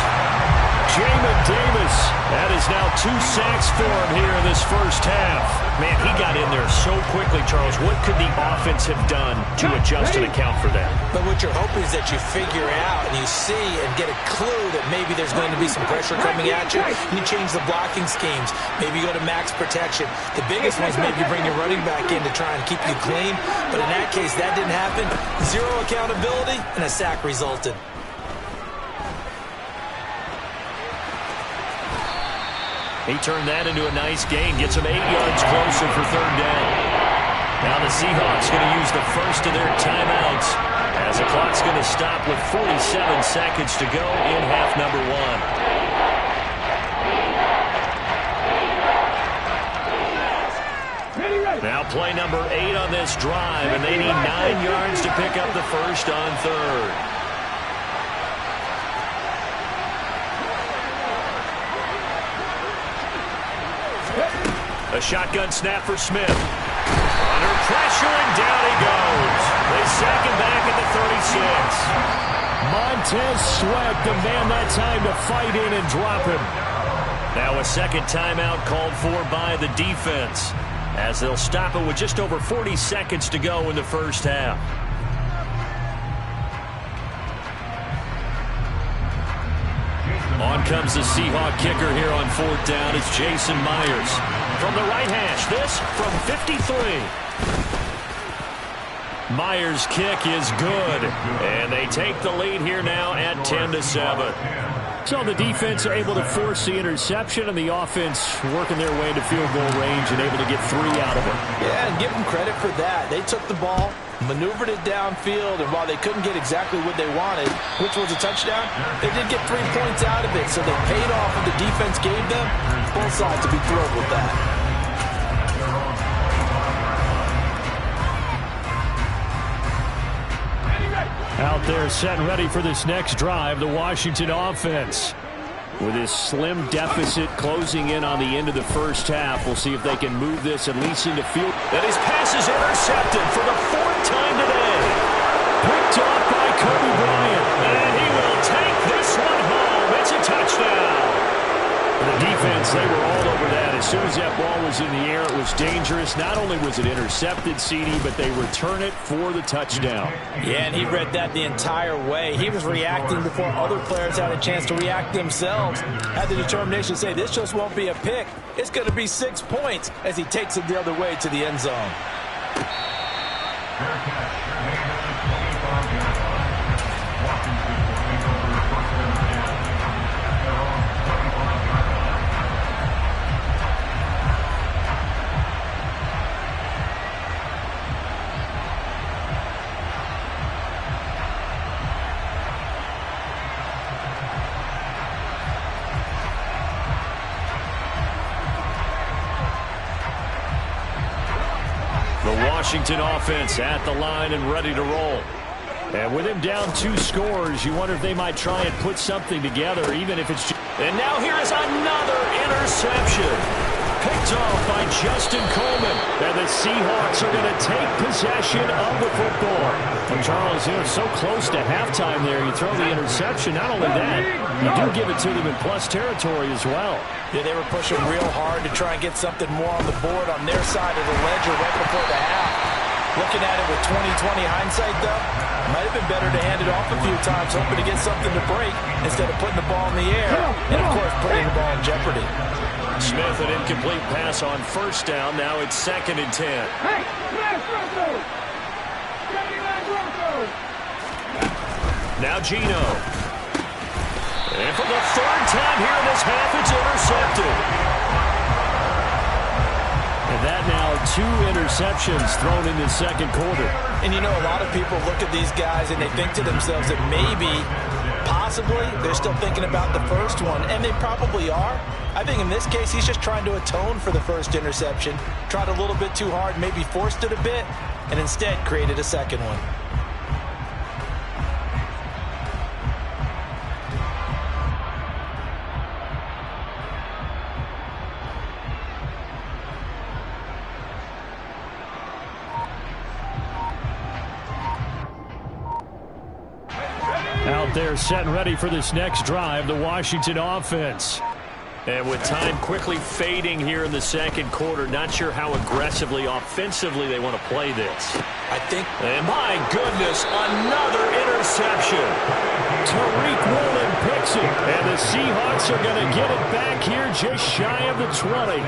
Jamin Davis. That is now 2 sacks for him here in this first half. Man, he got in there so quickly, Charles. What could the offense have done to adjust and account for that? But what you're hoping is that you figure out and you see and get a clue that maybe there's going to be some pressure coming at you. And you change the blocking schemes. Maybe you go to max protection. The biggest ones maybe bring your running back in to try and keep you clean. But in that case, that didn't happen. 0 accountability, and a sack resulted. He turned that into a nice gain, gets him 8 yards closer for 3rd down. Now the Seahawks going to use the first of their timeouts as the clock's going to stop with 47 seconds to go in half number 1. Now play number 8 on this drive, and they need 9 yards to pick up the first on 3rd. A shotgun snap for Smith. Under pressure, and down he goes. They sack him back at the 36. Montez Sweat, the man that time to fight in and drop him. Now a second timeout called for by the defense as they'll stop it with just over 40 seconds to go in the first half. On comes the Seahawk kicker here on 4th down. It's Jason Myers. From the right hash, this from 53. Myers' kick is good, and they take the lead here now at 10-7. So the defense are able to force the interception, and the offense working their way into field goal range and able to get 3 out of it. Yeah, and give them credit for that. They took the ball, maneuvered it downfield, and while they couldn't get exactly what they wanted, which was a touchdown, they did get 3 points out of it, so they paid off what the defense gave them. Both sides to be thrilled with that. Out there set and ready for this next drive, the Washington offense. With this slim deficit closing in on the end of the first half, we'll see if they can move this at least into field. And his pass is intercepted for the 4th time today. Picked off by Kobe Bryant. And he will take this one home. It's a touchdown. The defense, they were all over that. As soon as that ball was in the air, it was dangerous. Not only was it intercepted, CD, but they return it for the touchdown. Yeah, and he read that the entire way. He was reacting before other players had a chance to react themselves. Had the determination to say, this just won't be a pick. It's going to be 6 points as he takes it the other way to the end zone. Washington offense at the line and ready to roll. And with him down 2 scores, you wonder if they might try and put something together, even if it's... And now here is another interception. Picked off by Justin Coleman. And the Seahawks are going to take possession of the football. And Charles, you know, so close to halftime there. You throw the interception. Not only that, you do give it to them in plus territory as well. Yeah, they were pushing real hard to try and get something more on the board on their side of the ledger right before the half. Looking at it with 20/20 hindsight, though, might have been better to hand it off a few times, hoping to get something to break instead of putting the ball in the air and, of course, putting the ball in jeopardy. Smith, an incomplete pass on 1st down. Now it's 2nd and 10. Hey, smash Broncos! 79 Broncos! Now Geno. And for the 3rd time here in this half, it's intercepted. And that now 2 interceptions thrown in the 2nd quarter. And you know, a lot of people look at these guys and they think to themselves that maybe, possibly, they're still thinking about the first one, and they probably are. I think in this case, he's just trying to atone for the first interception. Tried a little bit too hard, maybe forced it a bit, and instead created a 2nd one. Out there set and ready for this next drive, the Washington offense. And with time quickly fading here in the 2nd quarter, not sure how aggressively, offensively they want to play this. I think... And my goodness, another interception. Tariq Woolen picks it. And the Seahawks are going to get it back here just shy of the 20.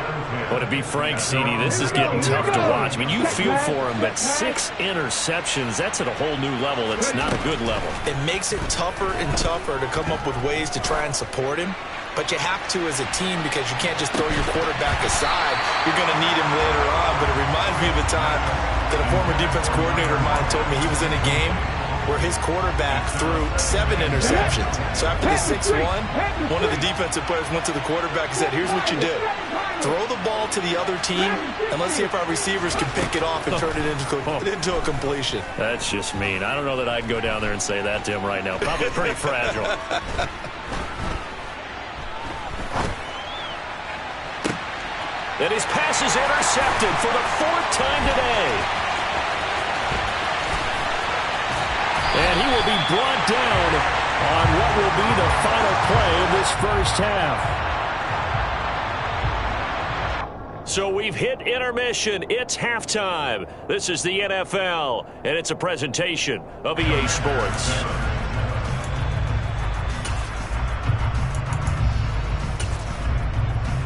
But to be frank, CD, this is getting tough to watch. I mean, you feel for him, but 6 interceptions, that's at a whole new level. It's not a good level. It makes it tougher and tougher to come up with ways to try and support him. But you have to as a team because you can't just throw your quarterback aside. You're going to need him later on. But it reminds me of a time that a former defense coordinator of mine told me he was in a game where his quarterback threw 7 interceptions. So after the 6-1, one of the defensive players went to the quarterback and said, here's what you do. Throw the ball to the other team, and let's see if our receivers can pick it off and turn it into a completion. That's just mean. I don't know that I'd go down there and say that to him right now. Probably pretty fragile. And his pass is intercepted for the 4th time today. And he will be brought down on what will be the final play of this first half. So we've hit intermission. It's halftime. This is the NFL, and it's a presentation of EA Sports.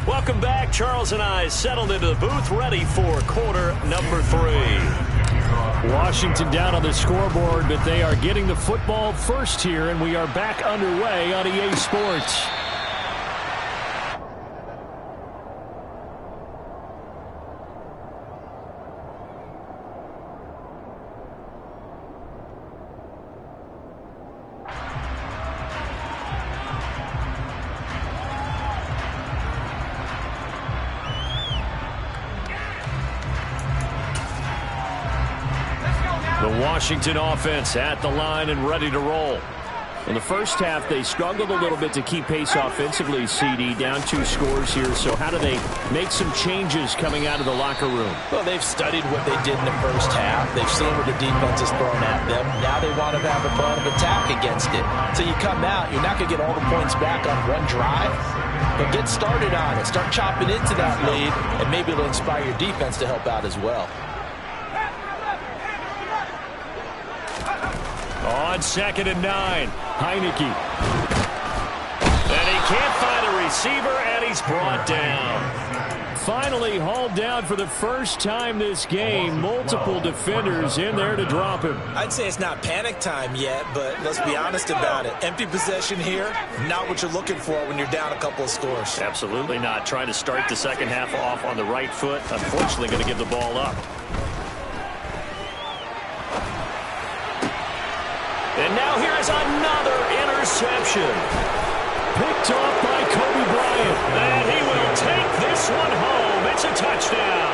Welcome back. Charles and I settled into the booth, ready for quarter number 3. Washington down on the scoreboard, but they are getting the football first here, and we are back underway on EA Sports. The Washington offense at the line and ready to roll. In the first half, they struggled a little bit to keep pace offensively, CD, down 2 scores here. So how do they make some changes coming out of the locker room? Well, they've studied what they did in the first half. They've seen what the defense has thrown at them. Now they want to have a plan of attack against it. So you come out, you're not going to get all the points back on one drive, but get started on it. Start chopping into that lead, and maybe it'll inspire your defense to help out as well. On 2nd and 9, Heineke. And he can't find a receiver, and he's brought down. Finally hauled down for the first time this game. Multiple defenders in there to drop him. I'd say it's not panic time yet, but let's be honest about it. Empty possession here, not what you're looking for when you're down a couple of scores. Absolutely not. Trying to start the second half off on the right foot. Unfortunately, going to give the ball up. And now here is another interception. Picked off by Kobe Bryant. And he will take this one home. It's a touchdown.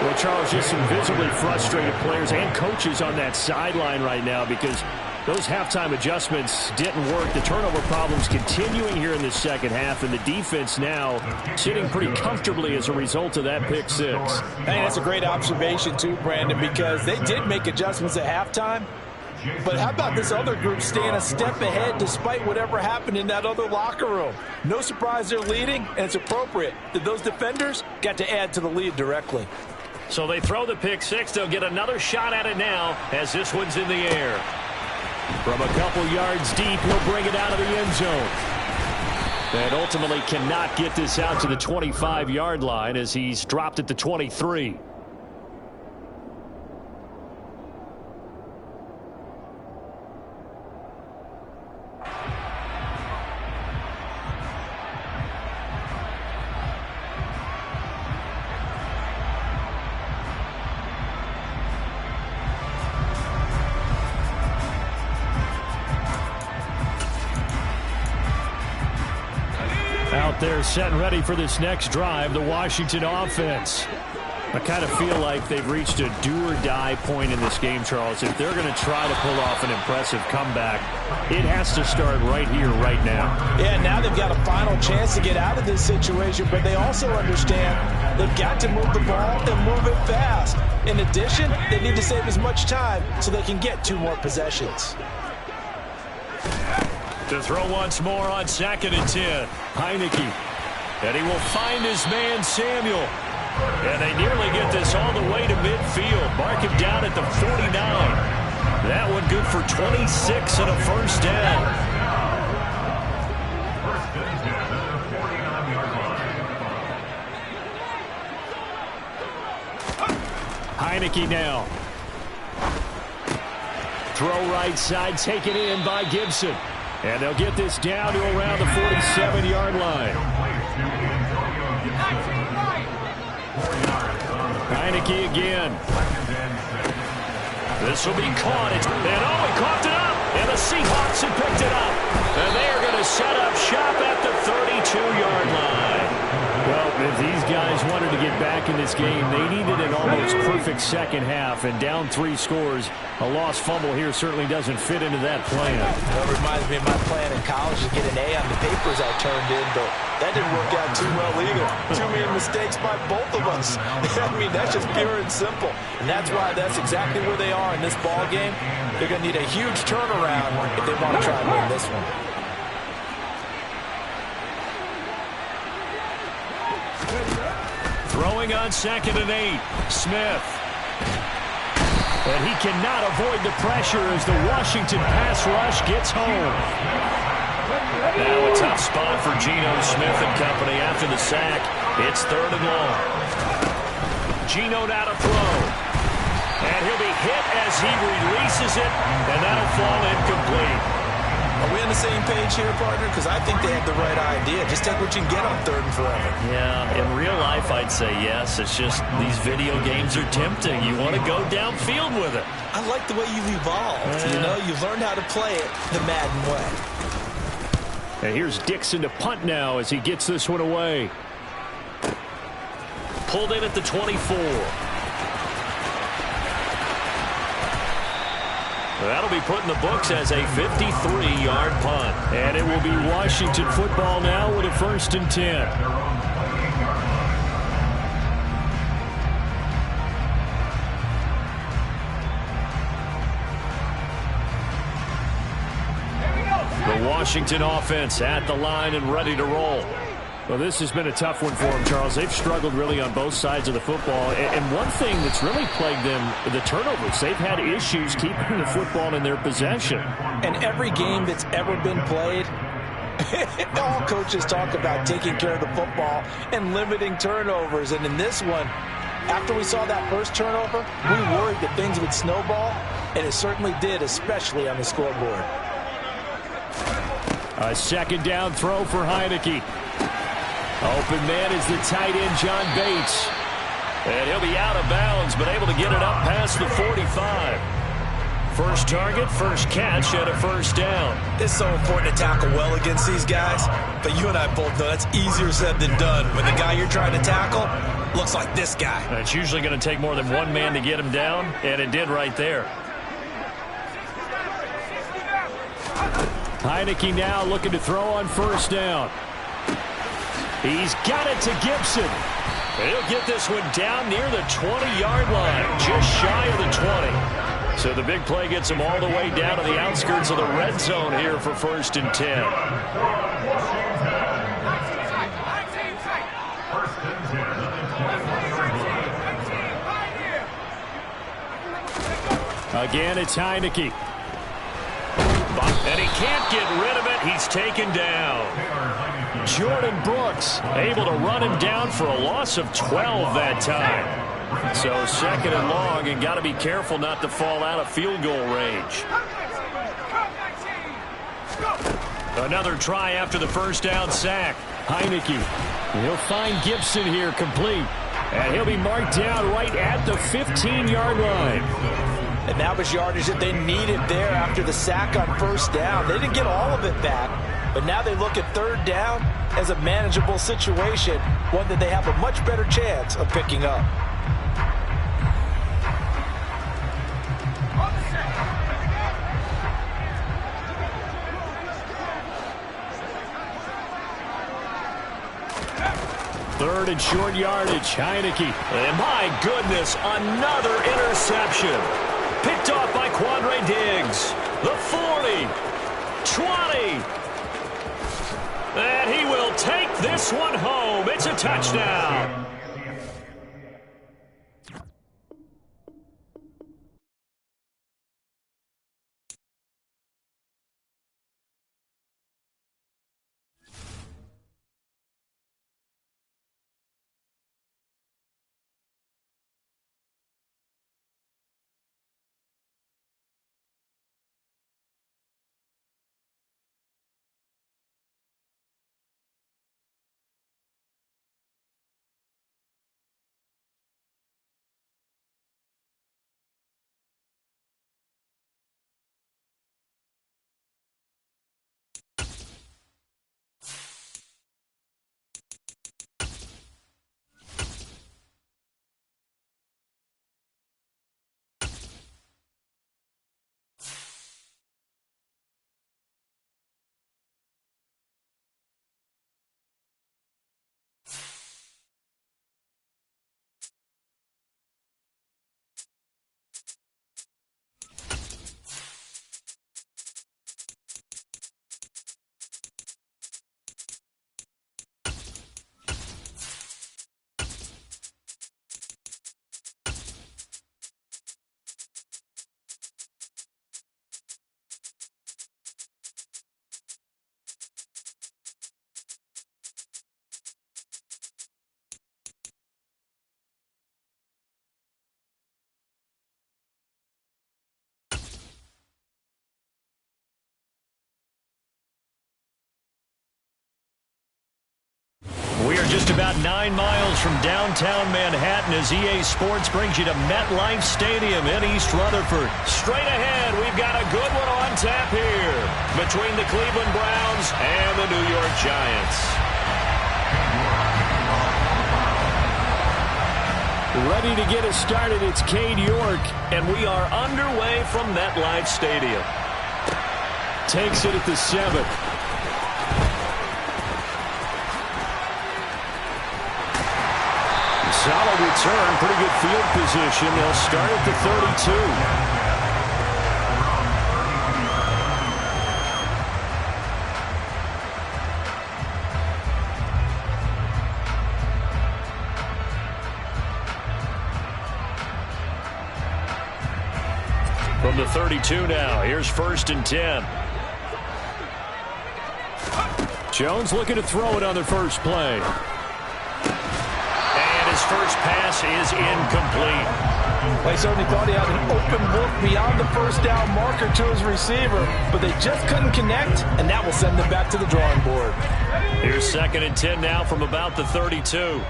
Well, Charles, just some visibly frustrated players and coaches on that sideline right now because those halftime adjustments didn't work. The turnover problems continuing here in the second half, and the defense now sitting pretty comfortably as a result of that pick 6. I think that's a great observation too, Brandon, because they did make adjustments at halftime. But how about this other group staying a step ahead despite whatever happened in that other locker room? No surprise they're leading, and it's appropriate that those defenders got to add to the lead directly. So they throw the pick 6. They'll get another shot at it now as this one's in the air. From a couple yards deep, he'll bring it out of the end zone. And ultimately cannot get this out to the 25-yard line as he's dropped at the 23. Out there set and ready for this next drive, the Washington offense. I kind of feel like they've reached a do-or-die point in this game, Charles. If they're going to try to pull off an impressive comeback, it has to start right here, right now. Yeah, now they've got a final chance to get out of this situation, but they also understand they've got to move the ball and move it fast. In addition, they need to save as much time so they can get 2 more possessions. To throw once more on 2nd and 10. Heineke. And he will find his man, Samuel. And they nearly get this all the way to midfield. Mark him down at the 49. That one good for 26 and a first down. Heineke now. Throw right side, taken in by Gibson. And they'll get this down to around the 47-yard line. Heineke again. This will be caught. And he coughed it up. And the Seahawks have picked it up. And they are going to set up shop at the 32-yard line. Well, if these guys wanted to get back in this game, they needed an almost perfect second half. And down 3 scores, a lost fumble here certainly doesn't fit into that plan. Well, it reminds me of my plan in college to get an A on the papers I turned in, but that didn't work out too well either. Too many mistakes by both of us. I mean, that's just pure and simple. And that's why that's exactly where they are in this ball game. They're going to need a huge turnaround if they want to try and win this one. Throwing on 2nd and 8. Smith. And he cannot avoid the pressure as the Washington pass rush gets home. Now a tough spot for Geno Smith and company after the sack. It's 3rd and long. Geno now to throw. And he'll be hit as he releases it, and that'll fall incomplete. Are we on the same page here, partner? Because I think they have the right idea. Just take what you can get on 3rd and forever. Yeah, in real life, I'd say yes. It's just these video games are tempting. You want to go downfield with it. I like the way you've evolved. You know, you've learned how to play it the Madden way. And here's Dixon to punt now as he gets this one away. Pulled in at the 24. That'll be put in the books as a 53-yard punt. And it will be Washington football now with a 1st and 10. The Washington offense at the line and ready to roll. Well, this has been a tough one for them, Charles. They've struggled really on both sides of the football. And one thing that's really plagued them, the turnovers. They've had issues keeping the football in their possession. And every game that's ever been played, all coaches talk about taking care of the football and limiting turnovers. And in this one, after we saw that first turnover, we worried that things would snowball, and it certainly did, especially on the scoreboard. A 2nd down throw for Heineke. Open man is the tight end, John Bates. And he'll be out of bounds, but able to get it up past the 45. First target, first catch, and a 1st down. It's so important to tackle well against these guys, but you and I both know that's easier said than done. When the guy you're trying to tackle looks like this guy. And it's usually going to take more than one man to get him down, and it did right there. Heineke now looking to throw on 1st down. He's got it to Gibson. He'll get this one down near the 20-yard line, just shy of the 20. So the big play gets him all the way down to the outskirts of the red zone here for 1st and 10. Again, it's Heineke. And he can't get rid of it. He's taken down. Jordan Brooks able to run him down for a loss of 12 that time. So 2nd and long, and got to be careful not to fall out of field goal range. Another try after the 1st down sack. Heineke. He'll find Gibson here complete. And he'll be marked down right at the 15-yard line. And that was yardage that they needed there after the sack on 1st down. They didn't get all of it back, but now they look at 3rd down as a manageable situation, one that they have a much better chance of picking up. Third and short yardage, Heineke. And my goodness, another interception. Picked off by Quandre Diggs. The 40, 20. And he will take this one home. It's a touchdown. are just about 9 miles from downtown Manhattan as EA Sports brings you to MetLife Stadium in East Rutherford. Straight ahead, we've got a good one on tap here between the Cleveland Browns and the New York Giants. Ready to get us started, it's Cade York, and we are underway from MetLife Stadium. Takes it at the 7. Solid return, pretty good field position. They'll start at the 32. From the 32 now, here's 1st and 10. Jones looking to throw it on the first play. And his first pass is incomplete. They certainly thought he had an open look beyond the first down marker to his receiver, but they just couldn't connect, and that will send them back to the drawing board. Here's 2nd and 10 now from about the 32.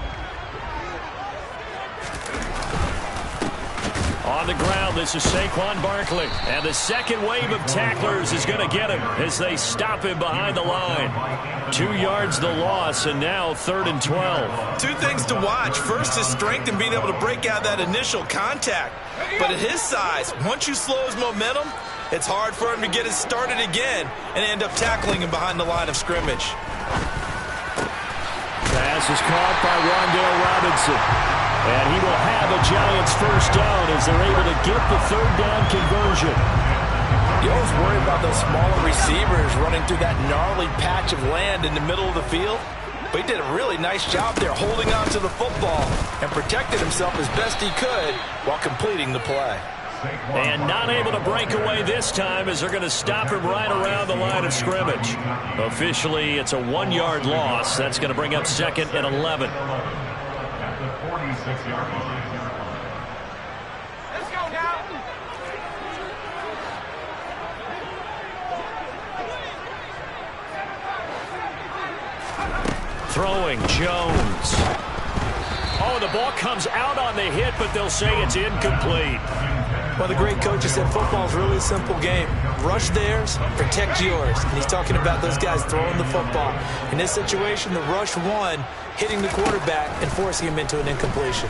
On the ground, this is Saquon Barkley. And the second wave of tacklers is going to get him as they stop him behind the line. 2 yards the loss, and now 3rd and 12. 2 things to watch. First, his strength and being able to break out that initial contact. But at his size, once you slow his momentum, it's hard for him to get it started again and end up tackling him behind the line of scrimmage. Pass is caught by Rondale Robinson. And he will have a Giants first down as they're able to get the 3rd down conversion. You always worry about those smaller receivers running through that gnarly patch of land in the middle of the field. But he did a really nice job there holding on to the football and protected himself as best he could while completing the play. And not able to break away this time as they're going to stop him right around the line of scrimmage. Officially, it's a 1-yard loss. That's going to bring up 2nd and 11. Let's go now. Throwing, Jones. Oh, the ball comes out on the hit, but they'll say it's incomplete. Well, the great coach has said football is really a simple game. Rush theirs, protect yours. And he's talking about those guys throwing the football. In this situation, the rush won, hitting the quarterback and forcing him into an incompletion.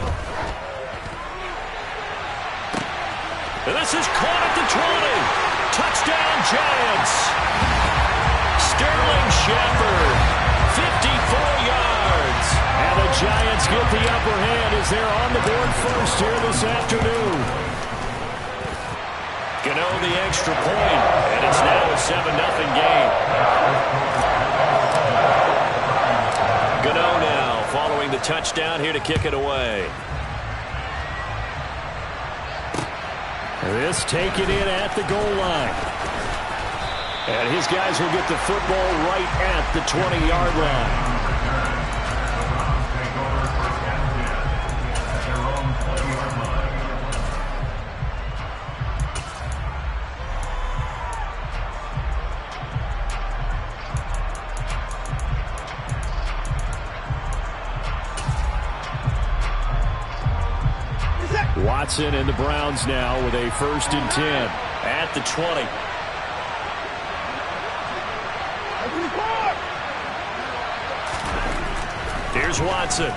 And this is caught at the 20. Touchdown, Giants. Sterling Shepard, 54 yards. And the Giants get the upper hand as they're on the board first here this afternoon. Gano the extra point, and it's now a 7-0 game. Gano now following the touchdown here to kick it away. This taken in at the goal line. And his guys will get the football right at the 20-yard line. Watson and the Browns now with a 1st and 10 at the 20. Here's Watson.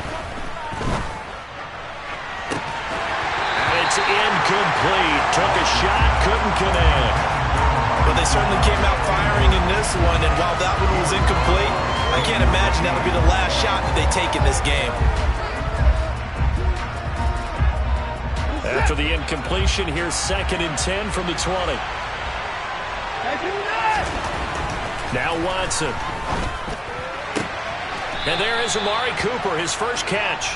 And it's incomplete. Took a shot, couldn't connect. But they certainly came out firing in this one, and while that one was incomplete, I can't imagine that'll be the last shot that they take in this game. After the incompletion, here's 2nd and 10 from the 20. Now Watson. And there is Amari Cooper, his first catch.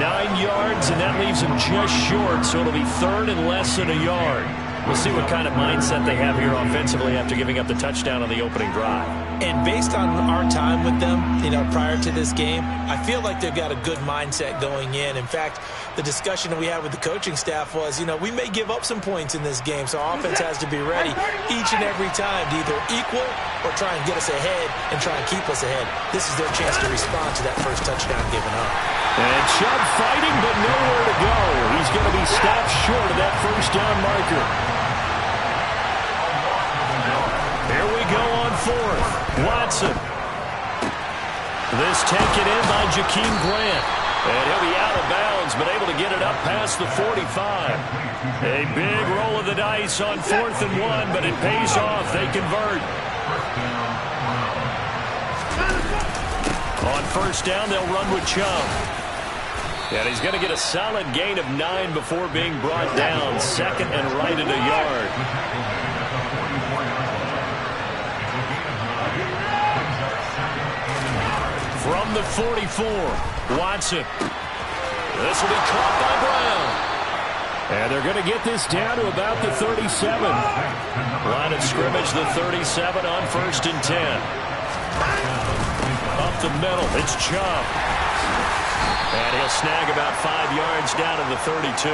9 yards, and that leaves him just short, so it'll be 3rd and less than a yard. We'll see what kind of mindset they have here offensively after giving up the touchdown on the opening drive. And based on our time with them, prior to this game, I feel like they've got a good mindset going in. In fact, the discussion that we had with the coaching staff was, we may give up some points in this game, so our offense has to be ready each and every time to either equal or try and get us ahead and try and keep us ahead. This is their chance to respond to that first touchdown given up. And Chubb fighting, but nowhere to go. He's going to be stopped short of that first down marker. Here we go on fourth. Watson. This taken in by Jakeem Grant. And he'll be out of bounds, but able to get it up past the 45. A big roll of the dice on 4th and 1, but it pays off. They convert. On first down, they'll run with Chubb. And he's going to get a solid gain of 9 before being brought down. 2nd and right at a yard. From the 44, Watson. This will be caught by Brown. And they're going to get this down to about the 37. Line of scrimmage, the 37 on 1st and 10. Up the middle, it's Chubb. And he'll snag about 5 yards down to the 32.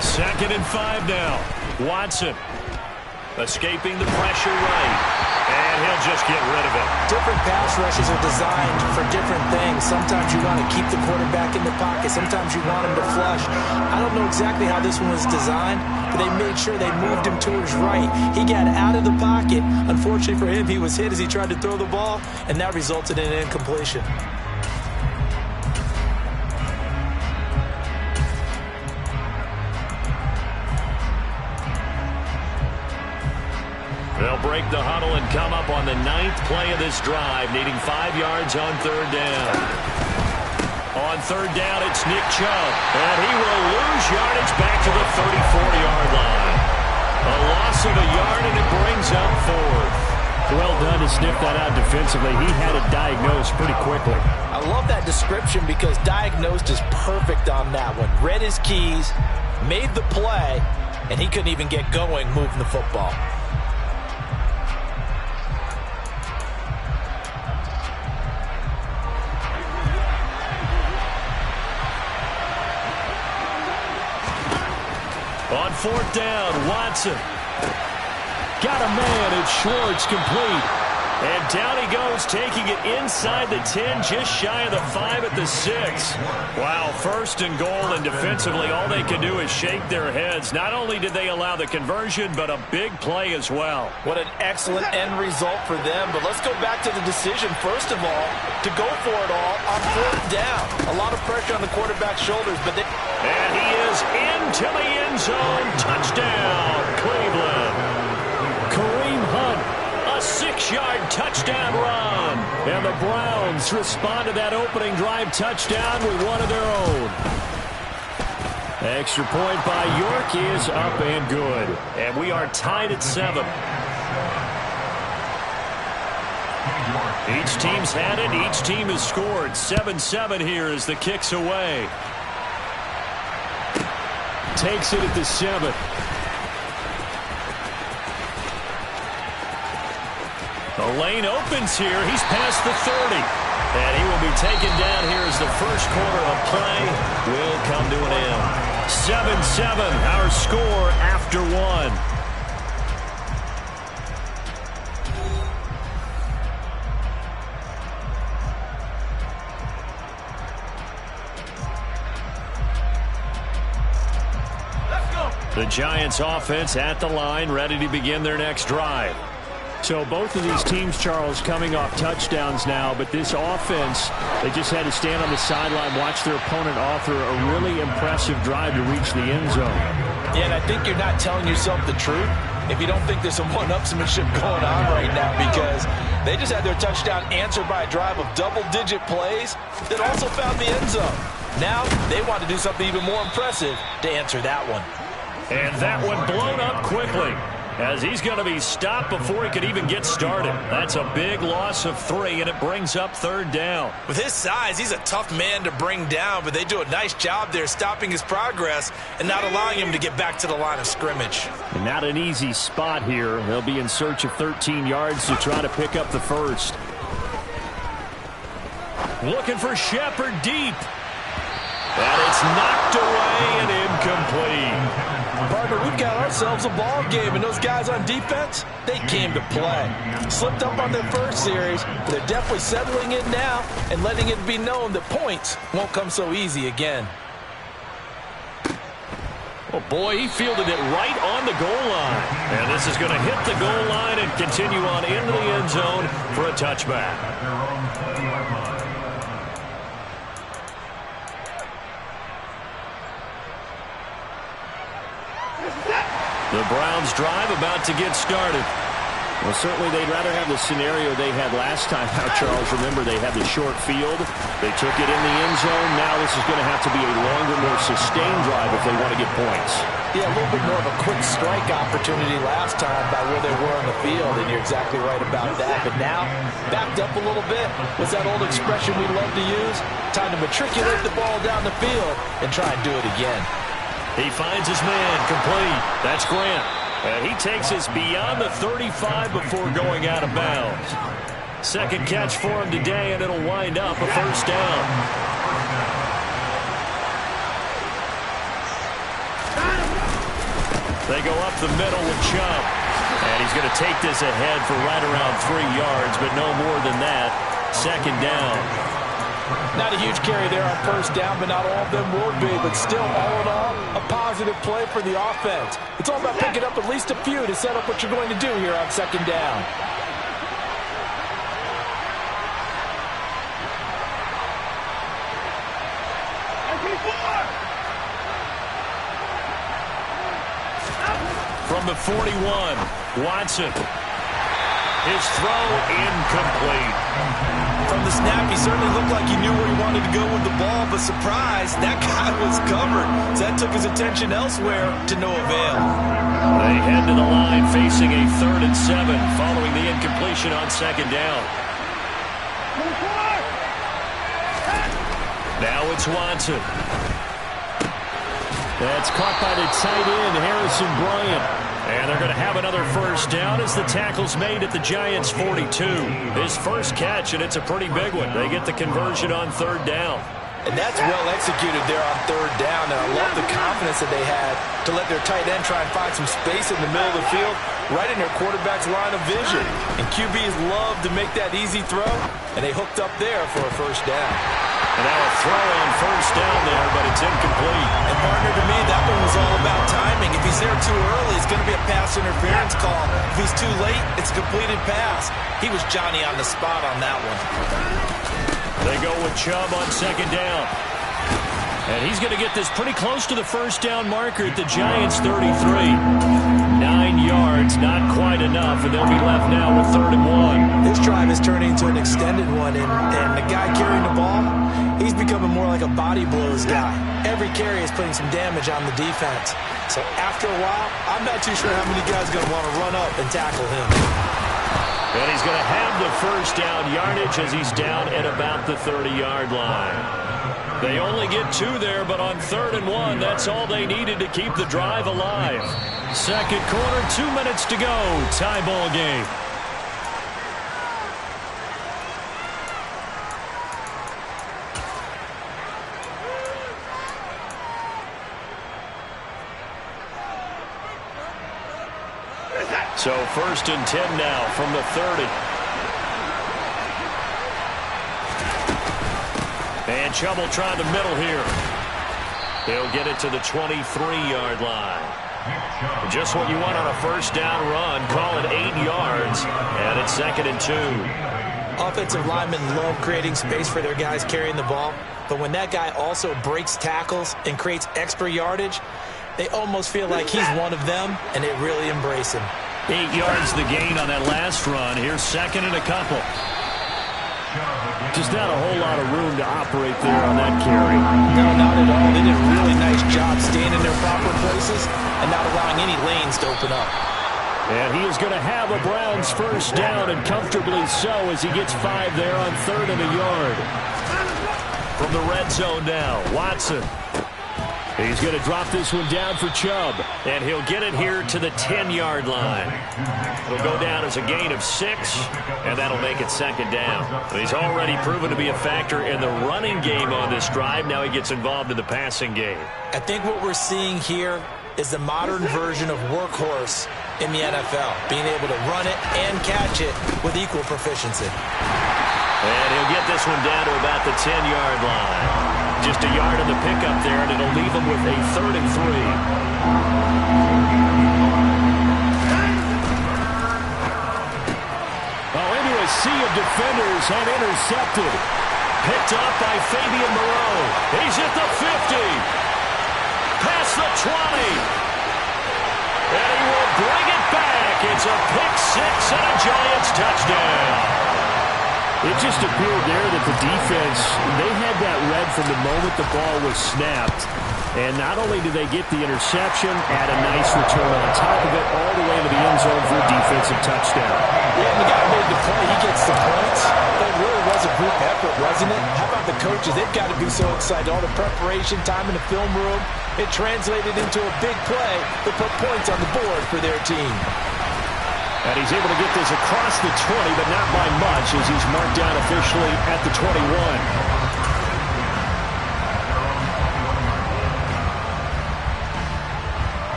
Second and 5 now. Watson escaping the pressure right. And he'll just get rid of it. Different pass rushes are designed for different things. Sometimes you want to keep the quarterback in the pocket. Sometimes you want him to flush. I don't know exactly how this one was designed, but they made sure they moved him to his right. He got out of the pocket. Unfortunately for him, he was hit as he tried to throw the ball, and that resulted in an incompletion. They'll break the huddle and come up on the 9th play of this drive, needing 5 yards on 3rd down. On 3rd down, it's Nick Chubb, and he will lose yardage back to the 34-yard line. A loss of a yard, and it brings up 4th. Well done to sniff that out defensively. He had it diagnosed pretty quickly. I love that description because diagnosed is perfect on that one. Read his keys, made the play, and he couldn't even get going moving the football. On 4th down, Watson. Got a man, it's Schwartz, complete. And down he goes, taking it inside the 10, just shy of the 5 at the 6. Wow, 1st and goal, and defensively all they can do is shake their heads. Not only did they allow the conversion, but a big play as well. What an excellent end result for them. But let's go back to the decision, first of all, to go for it all on 4th down. A lot of pressure on the quarterback's shoulders, but they... And he is into the end zone. Touchdown, Cleveland. Kareem Hunt. A 6-yard touchdown run. And the Browns respond to that opening drive touchdown with one of their own. Extra point by York is up and good. And we are tied at 7. Each team's had it. Each team has scored. 7-7 here as the kick's away. Takes it at the 7. The lane opens here. He's past the 30. And he will be taken down here as the first quarter of play will come to an end. 7-7, our score after 1. The Giants offense at the line, ready to begin their next drive. So both of these teams, Charles, coming off touchdowns now, but this offense, they just had to stand on the sideline, watch their opponent author a really impressive drive to reach the end zone. Yeah, and I think you're not telling yourself the truth if you don't think there's some one-upsmanship going on right now, because they just had their touchdown answered by a drive of double-digit plays that also found the end zone. Now they want to do something even more impressive to answer that one. And that one blown up quickly. as he's going to be stopped before he could even get started. That's a big loss of 3, and it brings up 3rd down. With his size, he's a tough man to bring down, but they do a nice job there stopping his progress and not allowing him to get back to the line of scrimmage. And not an easy spot here. They'll be in search of 13 yards to try to pick up the first. Looking for Shepard deep. And it's knocked away and incomplete. Partner, we've got ourselves a ball game, and those guys on defense, they came to play. Slipped up on their first series, but they're definitely settling in now and letting it be known that points won't come so easy again. Oh, boy, he fielded it right on the goal line. And this is going to hit the goal line and continue on into the end zone for a touchback. The Browns drive about to get started. Well, certainly they'd rather have the scenario they had last time out, Charles. Remember, they had the short field. They took it in the end zone. Now this is going to have to be a longer, more sustained drive if they want to get points. Yeah, a little bit more of a quick strike opportunity last time by where they were on the field, and you're exactly right about that. But now, backed up a little bit. What's that old expression we love to use? Time to matriculate the ball down the field and try and do it again. He finds his man, complete. That's Grant. And he takes us beyond the 35 before going out of bounds. Second catch for him today, and it'll wind up a first down. They go up the middle with Chubb. And he's going to take this ahead for right around 3 yards, but no more than that. Second down. Not a huge carry there on first down, but not all of them will be. But still, all in all, a positive play for the offense. It's all about picking up at least a few to set up what you're going to do here on second down. From the 41, Watson. His throw incomplete. From the snap, he certainly looked like he knew where he wanted to go with the ball, but surprise, that guy was covered. So that took his attention elsewhere to no avail. They head to the line facing a 3rd and 7 following the incompletion on second down. Now it's Watson. That's caught by the tight end, Harrison Bryant. And they're going to have another first down as the tackle's made at the Giants' 42. His first catch, and it's a pretty big one. They get the conversion on 3rd down. And that's well executed there on 3rd down. And I love the confidence that they had to let their tight end try and find some space in the middle of the field, right in their quarterback's line of vision. And QBs love to make that easy throw, and they hooked up there for a first down. And now a throw on first down there, but it's incomplete. And partner, to me, that one was all about timing. If he's there too early, it's going to be a pass interference call. If he's too late, it's a completed pass. He was Johnny on the spot on that one. They go with Chubb on second down. And he's going to get this pretty close to the first down marker at the Giants' 33. 9 yards, not quite enough, and they'll be left now with 3rd and 1. This drive is turning into an extended one, and the guy carrying the ball, he's becoming more like a body blows guy. Every carry is putting some damage on the defense. So after a while, I'm not too sure how many guys are going to want to run up and tackle him. And he's going to have the first down yardage as he's down at about the 30-yard line. They only get 2 there, but on 3rd and 1, that's all they needed to keep the drive alive. Second quarter, 2 minutes to go. Tie ball game. So 1st and 10 now from the 30. And Chubb will try the middle here. He'll get it to the 23-yard line. Just what you want on a first down run. Call it 8 yards. And it's 2nd and 2. Offensive linemen love creating space for their guys carrying the ball. But when that guy also breaks tackles and creates extra yardage, they almost feel like he's one of them, and they really embrace him. 8 yards the gain on that last run. Here's 2nd and a couple. Just not a whole lot of room to operate there on that carry. No, not at all. They did a really nice job staying in their proper places and not allowing any lanes to open up. And he is going to have a Browns first down, and comfortably so, as he gets 5 there on 3rd and a yard. From the red zone now, Watson. He's going to drop this one down for Chubb. And he'll get it here to the 10-yard line. It'll go down as a gain of 6, and that'll make it 2nd down. He's already proven to be a factor in the running game on this drive. Now he gets involved in the passing game. I think what we're seeing here is the modern version of workhorse in the NFL, being able to run it and catch it with equal proficiency. And he'll get this one down to about the 10-yard line. Just a yard of the pickup there, and it'll leave him with a 3rd and 3. Into a sea of defenders and intercepted. Picked up by Fabian Moreau. He's at the 50. Past the 20. And he will bring it back. It's a pick 6 and a Giants touchdown. It just appeared there that the defense, they had that read from the moment the ball was snapped. And not only did they get the interception, add a nice return on top of it, all the way to the end zone for a defensive touchdown. Yeah, and the guy made the play. He gets the points. But it really was a group effort, wasn't it? How about the coaches? They've got to be so excited. All the preparation time in the film room, it translated into a big play that put points on the board for their team. And he's able to get this across the 20, but not by much, as he's marked down officially at the 21.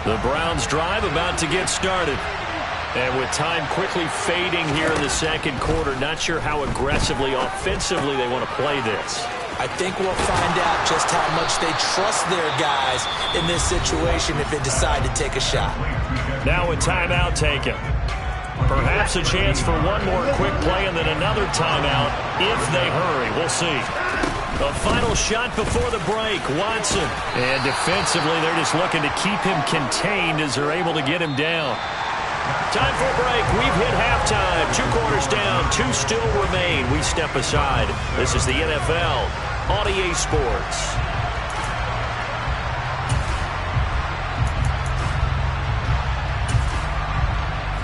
The Browns drive about to get started. And with time quickly fading here in the 2nd quarter, not sure how aggressively, offensively they want to play this. I think we'll find out just how much they trust their guys in this situation if they decide to take a shot. Now a timeout taken. Perhaps a chance for one more quick play and then another timeout if they hurry. We'll see. A final shot before the break, Watson. And defensively, they're just looking to keep him contained as they're able to get him down. Time for a break. We've hit halftime. 2 quarters down. 2 still remain. We step aside. This is the NFL on EA Sports.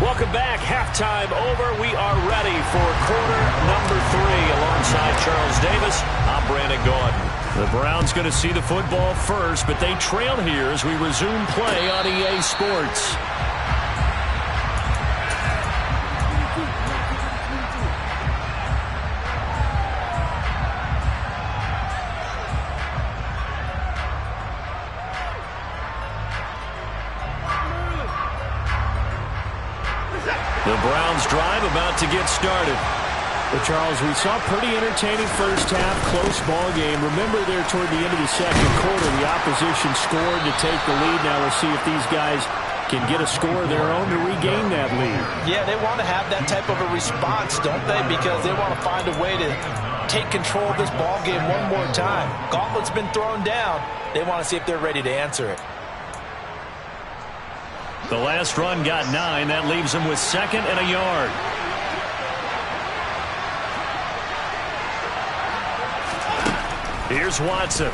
Welcome back. Halftime over. We are ready for quarter number 3. Alongside Charles Davis, I'm Brandon Gaudin. The Browns going to see the football first, but they trail here as we resume play on EA Sports. The Browns drive about to get started. Well, Charles, we saw pretty entertaining first half, close ball game. Remember there toward the end of the 2nd quarter, the opposition scored to take the lead. Now we'll see if these guys can get a score of their own to regain that lead. Yeah, they want to have that type of a response, don't they? Because they want to find a way to take control of this ball game one more time. Gauntlet's been thrown down. They want to see if they're ready to answer it. The last run got 9. That leaves him with 2nd and a yard. Here's Watson.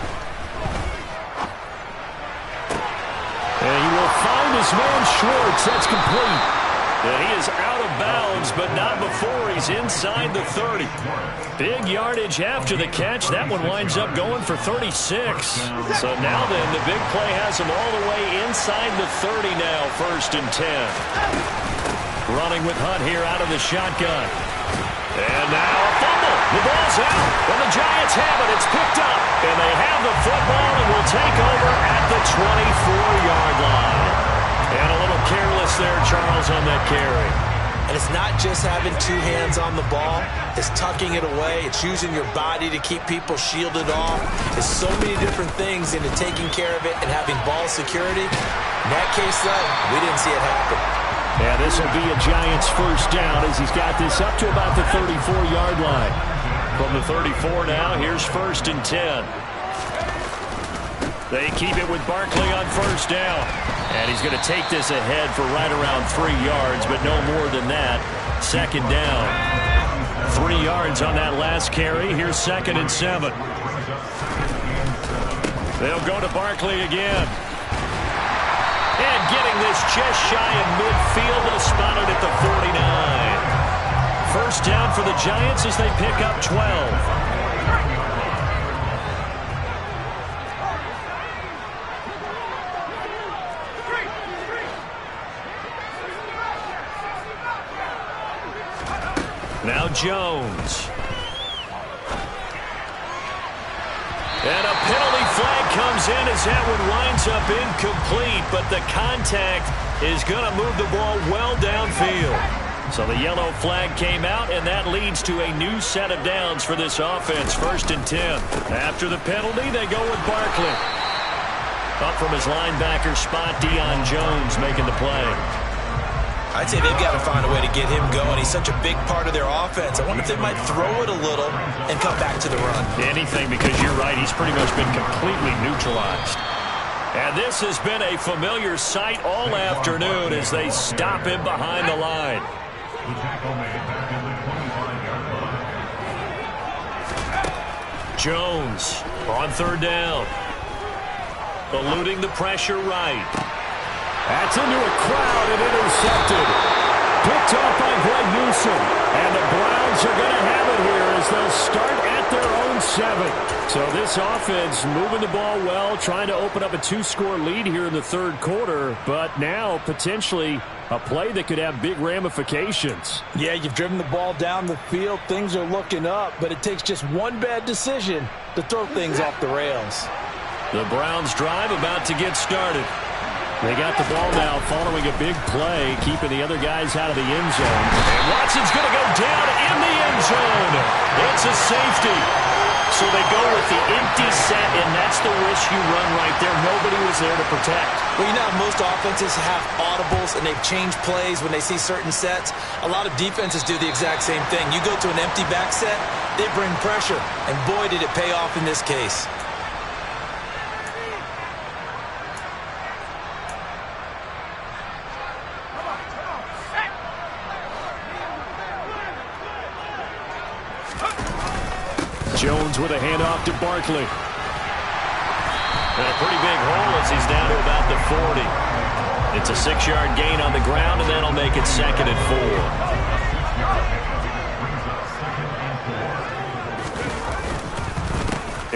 And he will find his man Schwartz. That's complete. And he is out of bounds, but not before he's inside the 30. Big yardage after the catch. That one winds up going for 36. So now then, the big play has him all the way inside the 30 now, 1st and 10. Running with Hunt here out of the shotgun. And now a fumble. The ball's out, and the Giants have it. It's picked up, and they have the football and will take over at the 24-yard line. And a little careless there, Charles, on that carry. And it's not just having 2 hands on the ball. It's tucking it away. It's using your body to keep people shielded off. There's so many different things into taking care of it and having ball security. In that case, though, we didn't see it happen. Yeah, this will be a Giants first down as he's got this up to about the 34-yard line. From the 34 now, here's 1st and 10. They keep it with Barkley on 1st down. And he's going to take this ahead for right around 3 yards, but no more than that. 2nd down. 3 yards on that last carry. Here's 2nd and 7. They'll go to Barkley again. And getting this just shy of midfield. They'll spot it at the 49. First down for the Giants as they pick up 12. Now Jones. And a penalty flag comes in as that one winds up incomplete, but the contact is going to move the ball well downfield. So the yellow flag came out, and that leads to a new set of downs for this offense. 1st and 10. After the penalty, they go with Barkley. Up from his linebacker spot, Deion Jones making the play. I'd say they've got to find a way to get him going. He's such a big part of their offense. I wonder if they might throw it a little and come back to the run. Anything, because you're right. He's pretty much been completely neutralized. And this has been a familiar sight all afternoon as they stop him behind the line. Jones on 3rd down. Eluding the pressure right. That's into a crowd and intercepted. Picked off by Greg Newsom. And the Browns are going to have it here as they'll start at their own 7. So this offense moving the ball well, trying to open up a 2-score lead here in the 3rd quarter. But now potentially a play that could have big ramifications. Yeah, you've driven the ball down the field. Things are looking up, but it takes just one bad decision to throw things off the rails. The Browns drive about to get started. They got the ball now following a big play, keeping the other guys out of the end zone. And Watson's going to go down in the end zone. It's a safety. So they go with the empty set, and that's the risk you run right there. Nobody was there to protect. Well, you know, most offenses have audibles, and they've changed plays when they see certain sets. A lot of defenses do the exact same thing. You go to an empty back set, they bring pressure, and boy, did it pay off in this case. Jones with a handoff to Barkley. And a pretty big hole as he's down to about the 40. It's a 6-yard gain on the ground, and that'll make it 2nd and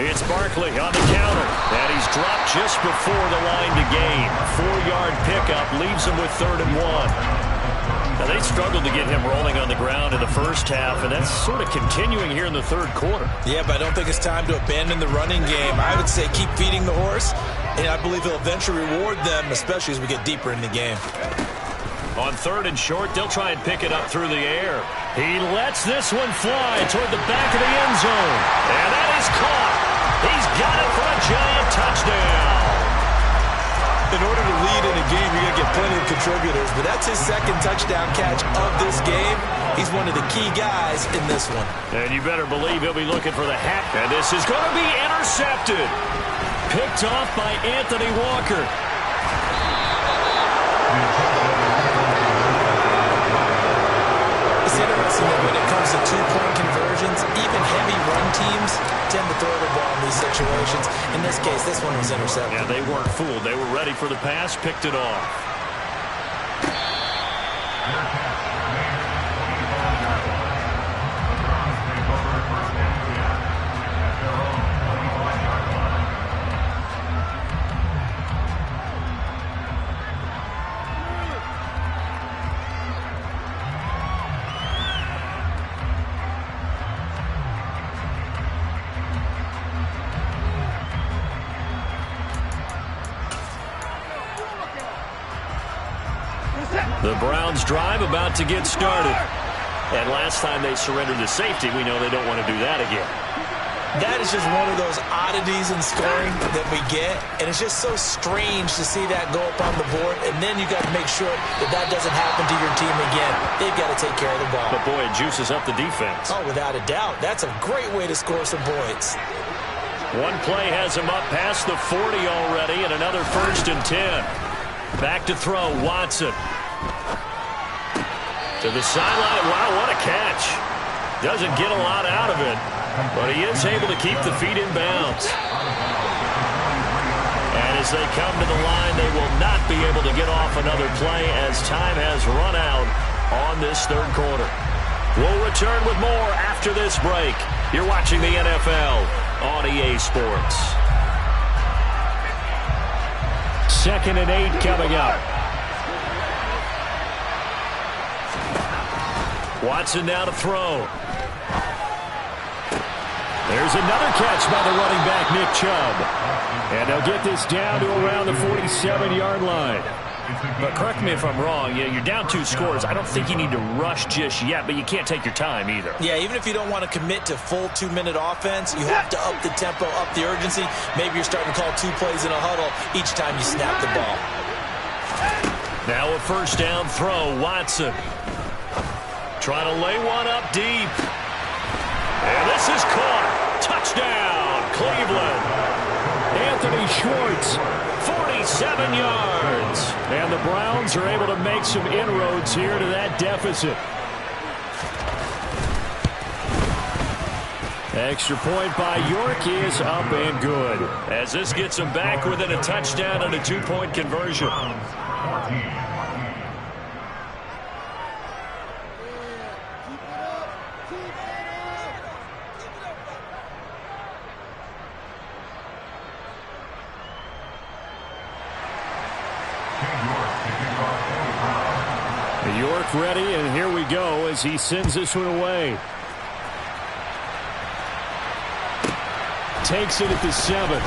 4. It's Barkley on the counter, and he's dropped just before the line to gain. 4-yard pickup leaves him with 3rd and 1. Now, they struggled to get him rolling on the ground in the first half, and that's sort of continuing here in the 3rd quarter. Yeah, but I don't think it's time to abandon the running game. I would say keep feeding the horse, and I believe he'll eventually reward them, especially as we get deeper in the game. On 3rd and short, they'll try and pick it up through the air. He lets this one fly toward the back of the end zone, and that is caught. He's got it for a giant touchdown. In order to lead in a game, you're going to get plenty of contributors, but that's his 2nd touchdown catch of this game. He's one of the key guys in this one. And you better believe he'll be looking for the hat. And this is going to be intercepted. Picked off by Anthony Walker. It's interesting that when it comes to 2-point conversions, even heavy run teams tend to throw the ball in these situations. In this case, this one was intercepted. Yeah, they weren't fooled. They were ready for the pass, picked it off. The Browns drive about to get started. And last time they surrendered to safety, we know they don't want to do that again. That is just one of those oddities in scoring that we get, and it's just so strange to see that go up on the board, and then you got to make sure that that doesn't happen to your team again. They've got to take care of the ball. But boy, it juices up the defense. Oh, without a doubt. That's a great way to score some points. One play has him up past the 40 already, and another 1st and 10. Back to throw, Watson. To the sideline. Wow, what a catch. Doesn't get a lot out of it, but he is able to keep the feet in bounds. And as they come to the line, they will not be able to get off another play as time has run out on this third quarter. We'll return with more after this break. You're watching the NFL on EA Sports. 2nd and 8 coming up. Watson now to throw. There's another catch by the running back, Nick Chubb. And they'll get this down to around the 47-yard line. But correct me if I'm wrong, you're down 2 scores. I don't think you need to rush just yet, but you can't take your time either. Yeah, even if you don't want to commit to full 2-minute offense, you have to up the tempo, up the urgency. Maybe you're starting to call 2 plays in a huddle each time you snap the ball. Now a first down throw, Watson. Trying to lay one up deep. And this is caught. Touchdown, Cleveland. Anthony Schwartz, 47 yards. and the Browns are able to make some inroads here to that deficit. Extra point by York is up and good. As this gets them back within a touchdown and a 2-point conversion. York ready, and here we go as he sends this one away. Takes it at the 7.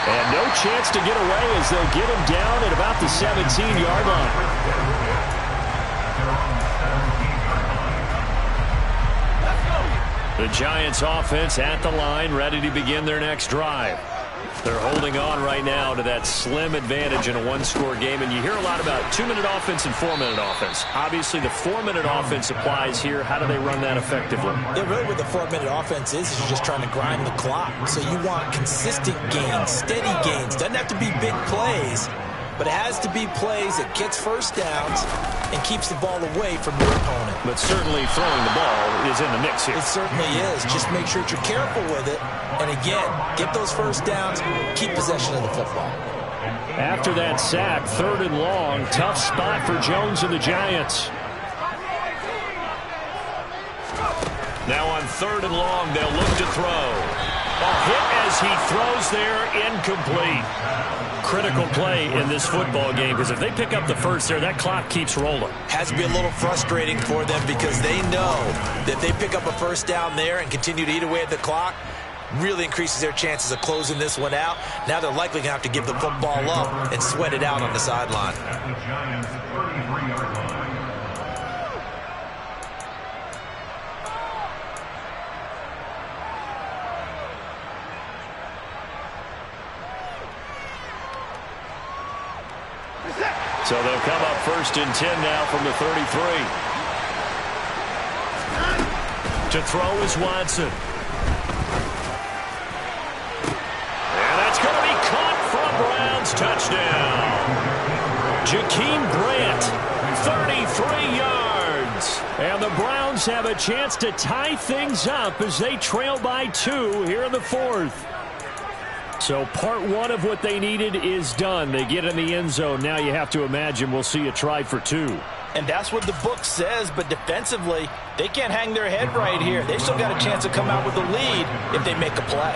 And no chance to get away as they'll get him down at about the 17-yard line. The Giants offense at the line, ready to begin their next drive. They're holding on right now to that slim advantage in a one-score game, and you hear a lot about 2-minute offense and 4-minute offense. Obviously, the 4-minute offense applies here. How do they run that effectively? Yeah, really what the 4-minute offense is you're just trying to grind the clock. So you want consistent gains, steady gains. Doesn't have to be big plays, but it has to be plays that gets first downs and keeps the ball away from your opponent. But certainly throwing the ball is in the mix here. It certainly is. Just make sure that you're careful with it. And again, get those first downs, keep possession of the football. After that sack, 3rd and long, tough spot for Jones and the Giants. Now on 3rd and long, they'll look to throw. A hit as he throws there, incomplete. Critical play in this football game, because if they pick up the first there, that clock keeps rolling. Has to be a little frustrating for them because they know that if they pick up a first down there and continue to eat away at the clock, really increases their chances of closing this one out. Now they're likely going to have to give the football up and sweat it out on the sideline. So they'll come up 1st and 10 now from the 33. To throw is Watson. And that's going to be caught for a Browns touchdown. Jakeem Grant, 33 yards. And the Browns have a chance to tie things up as they trail by 2 here in the 4th. So part 1 of what they needed is done. They get in the end zone. Now you have to imagine we'll see a try for 2. And that's what the book says, but defensively, they can't hang their head right here. They've still got a chance to come out with the lead if they make a play.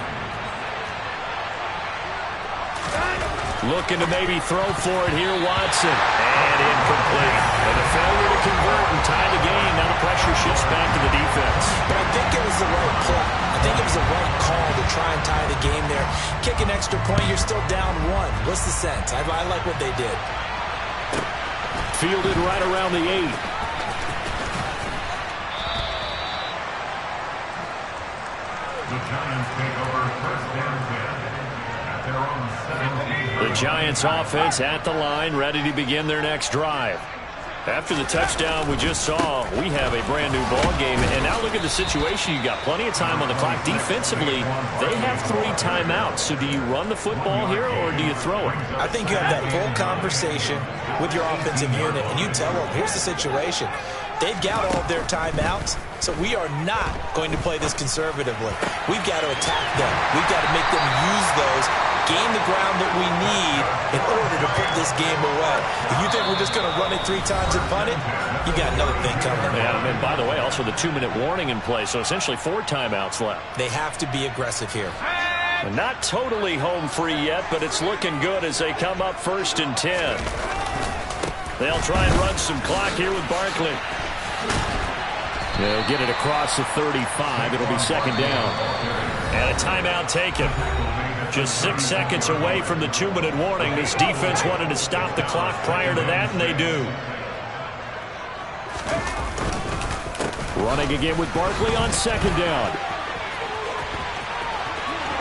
Looking to maybe throw for it here, Watson. And incomplete. And a failure to convert and tie the game. Now the pressure shifts back to the defense. But I think it was the right play. I think it was the right call to try and tie the game there. Kick an extra point, you're still down 1. What's the sense? I like what they did. Fielded right around the 8. The Giants take over 1st and 10 at their own 17. The Giants offense at the line, ready to begin their next drive. After the touchdown we just saw, we have a brand new ball game. And now look at the situation. You got plenty of time on the clock. Defensively, they have 3 timeouts. So do you run the football here or do you throw it? I think you have that full conversation with your offensive unit, and you tell them, here's the situation. They've got all of their timeouts, so we are not going to play this conservatively. We've got to attack them. We've got to make them use those, gain the ground that we need in order to put this game away. If you think we're just going to run it 3 times and punt it, you got another thing coming. Yeah, and by the way, also the 2-minute warning in play, so essentially 4 timeouts left. They have to be aggressive here. Not totally home free yet, but it's looking good as they come up 1st and 10. They'll try and run some clock here with Barkley. They'll get it across the 35. It'll be 2nd down. And a timeout taken. Just 6 seconds away from the 2-minute warning. This defense wanted to stop the clock prior to that, and they do. Running again with Barkley on 2nd down.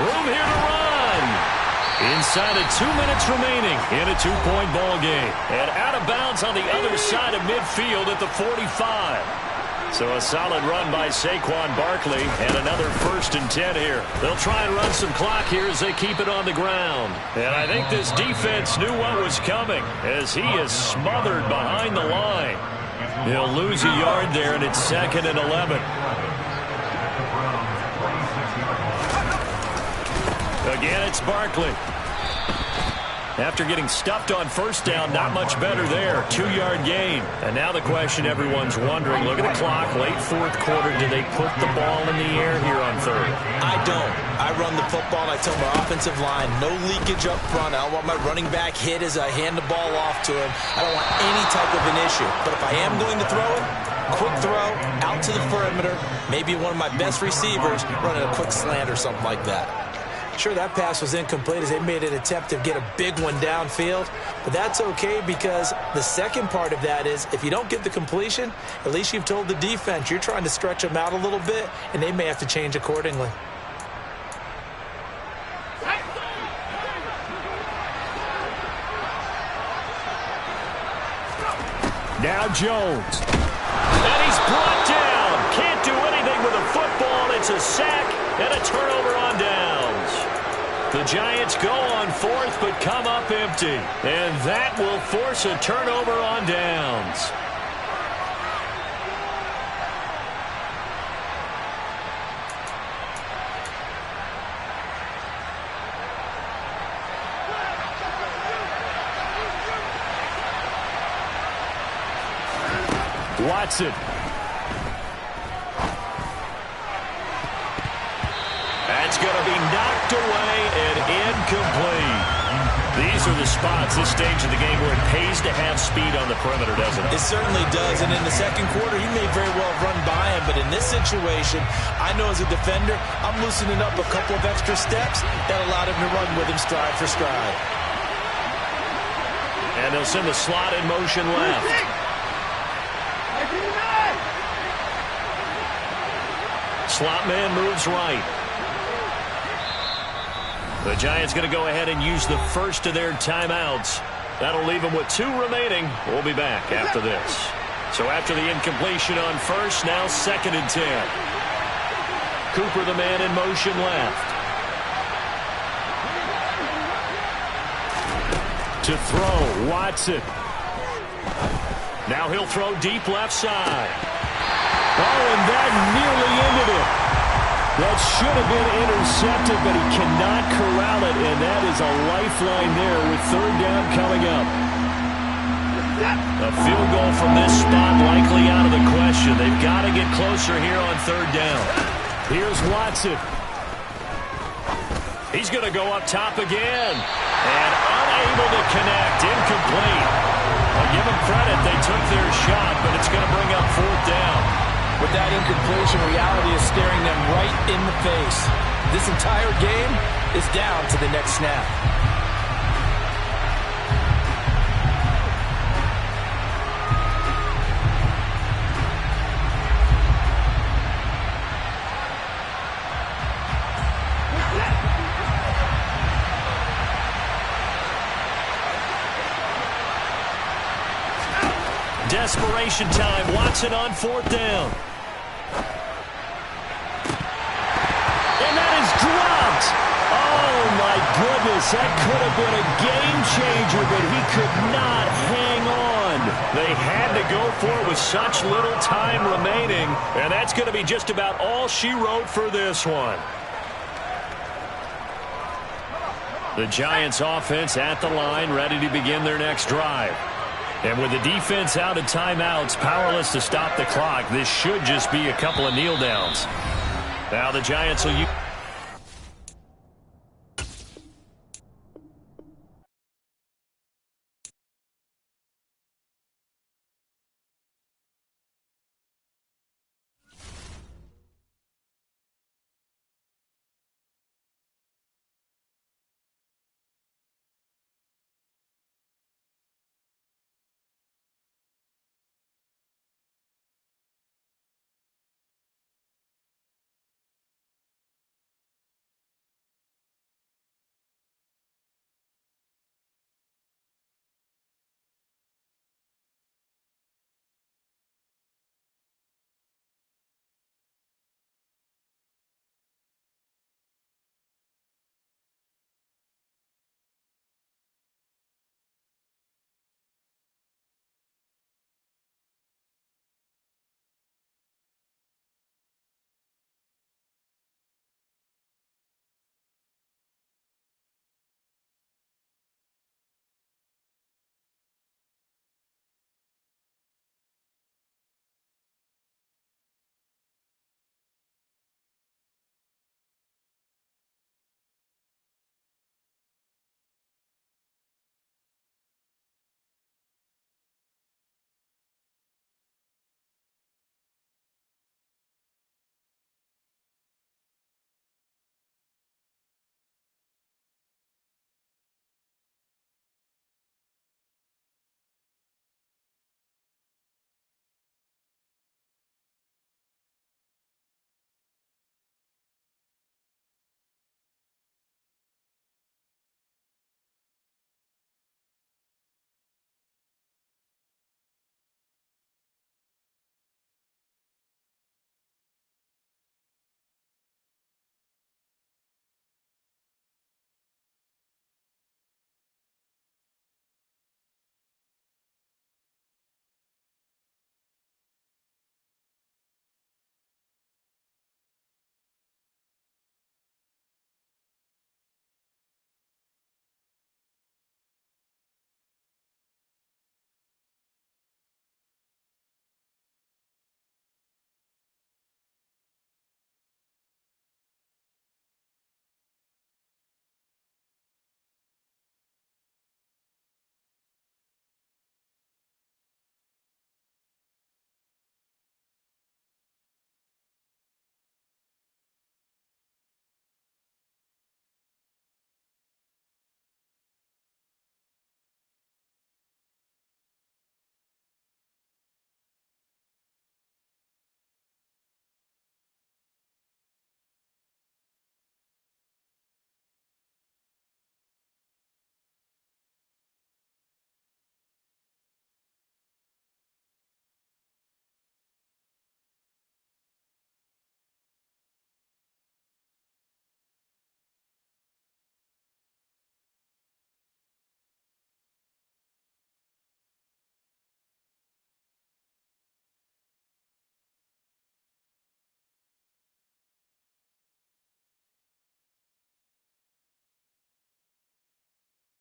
Room here to run. Inside of 2 minutes remaining in a 2-point ball game. And out of bounds on the other side of midfield at the 45. So a solid run by Saquon Barkley and another 1st and 10 here. They'll try and run some clock here as they keep it on the ground. And I think this defense knew what was coming as he is smothered behind the line. He'll lose a yard there, and it's 2nd and 11. Again, it's Barkley. After getting stuffed on 1st down, not much better there. 2-yard gain. And now the question everyone's wondering, look at the clock, late 4th quarter. Do they put the ball in the air here on 3rd? I don't. I run the football, and I tell my offensive line, no leakage up front. I don't want my running back hit as I hand the ball off to him. I don't want any type of an issue. But if I am going to throw it, quick throw, out to the perimeter, maybe one of my best receivers running a quick slant or something like that. Sure, that pass was incomplete as they made an attempt to get a big one downfield, but that's okay because the second part of that is if you don't get the completion, at least you've told the defense you're trying to stretch them out a little bit, and they may have to change accordingly. Now Jones. And he's brought down. Can't do anything with a football. It's a sack and a turnover on downs. The Giants go on 4th but come up empty. And that will force a turnover on downs. Watson. That's going to be knocked away and incomplete. These are the spots, this stage of the game, where it pays to have speed on the perimeter, doesn't it? It certainly does, and in the second quarter, he may very well run by him, but in this situation, I know as a defender, I'm loosening up a couple of extra steps that allowed him to run with him stride for stride. And they'll send the slot in motion left. Slot man moves right. The Giants going to go ahead and use the first of their timeouts. That'll leave them with 2 remaining. We'll be back after this. So after the incompletion on 1st, now 2nd and 10. Cooper, the man in motion left. To throw, Watson. Now he'll throw deep left side. Oh, and that nearly ended it. That should have been intercepted, but he cannot corral it, and that is a lifeline there with 3rd down coming up. A field goal from this spot likely out of the question. They've got to get closer here on 3rd down. Here's Watson. He's going to go up top again, and unable to connect, incomplete. I'll give them credit, they took their shot, but it's going to bring up 4th down. With that incompletion, reality is staring them right in the face. This entire game is down to the next snap. desperation time. Watson on 4th down. And that is dropped. Oh, my goodness. That could have been a game changer, but he could not hang on. They had to go for it with such little time remaining, and that's going to be just about all she wrote for this one. The Giants offense at the line, ready to begin their next drive. And with the defense out of timeouts, powerless to stop the clock, this should just be a couple of kneel downs. Now the Giants will use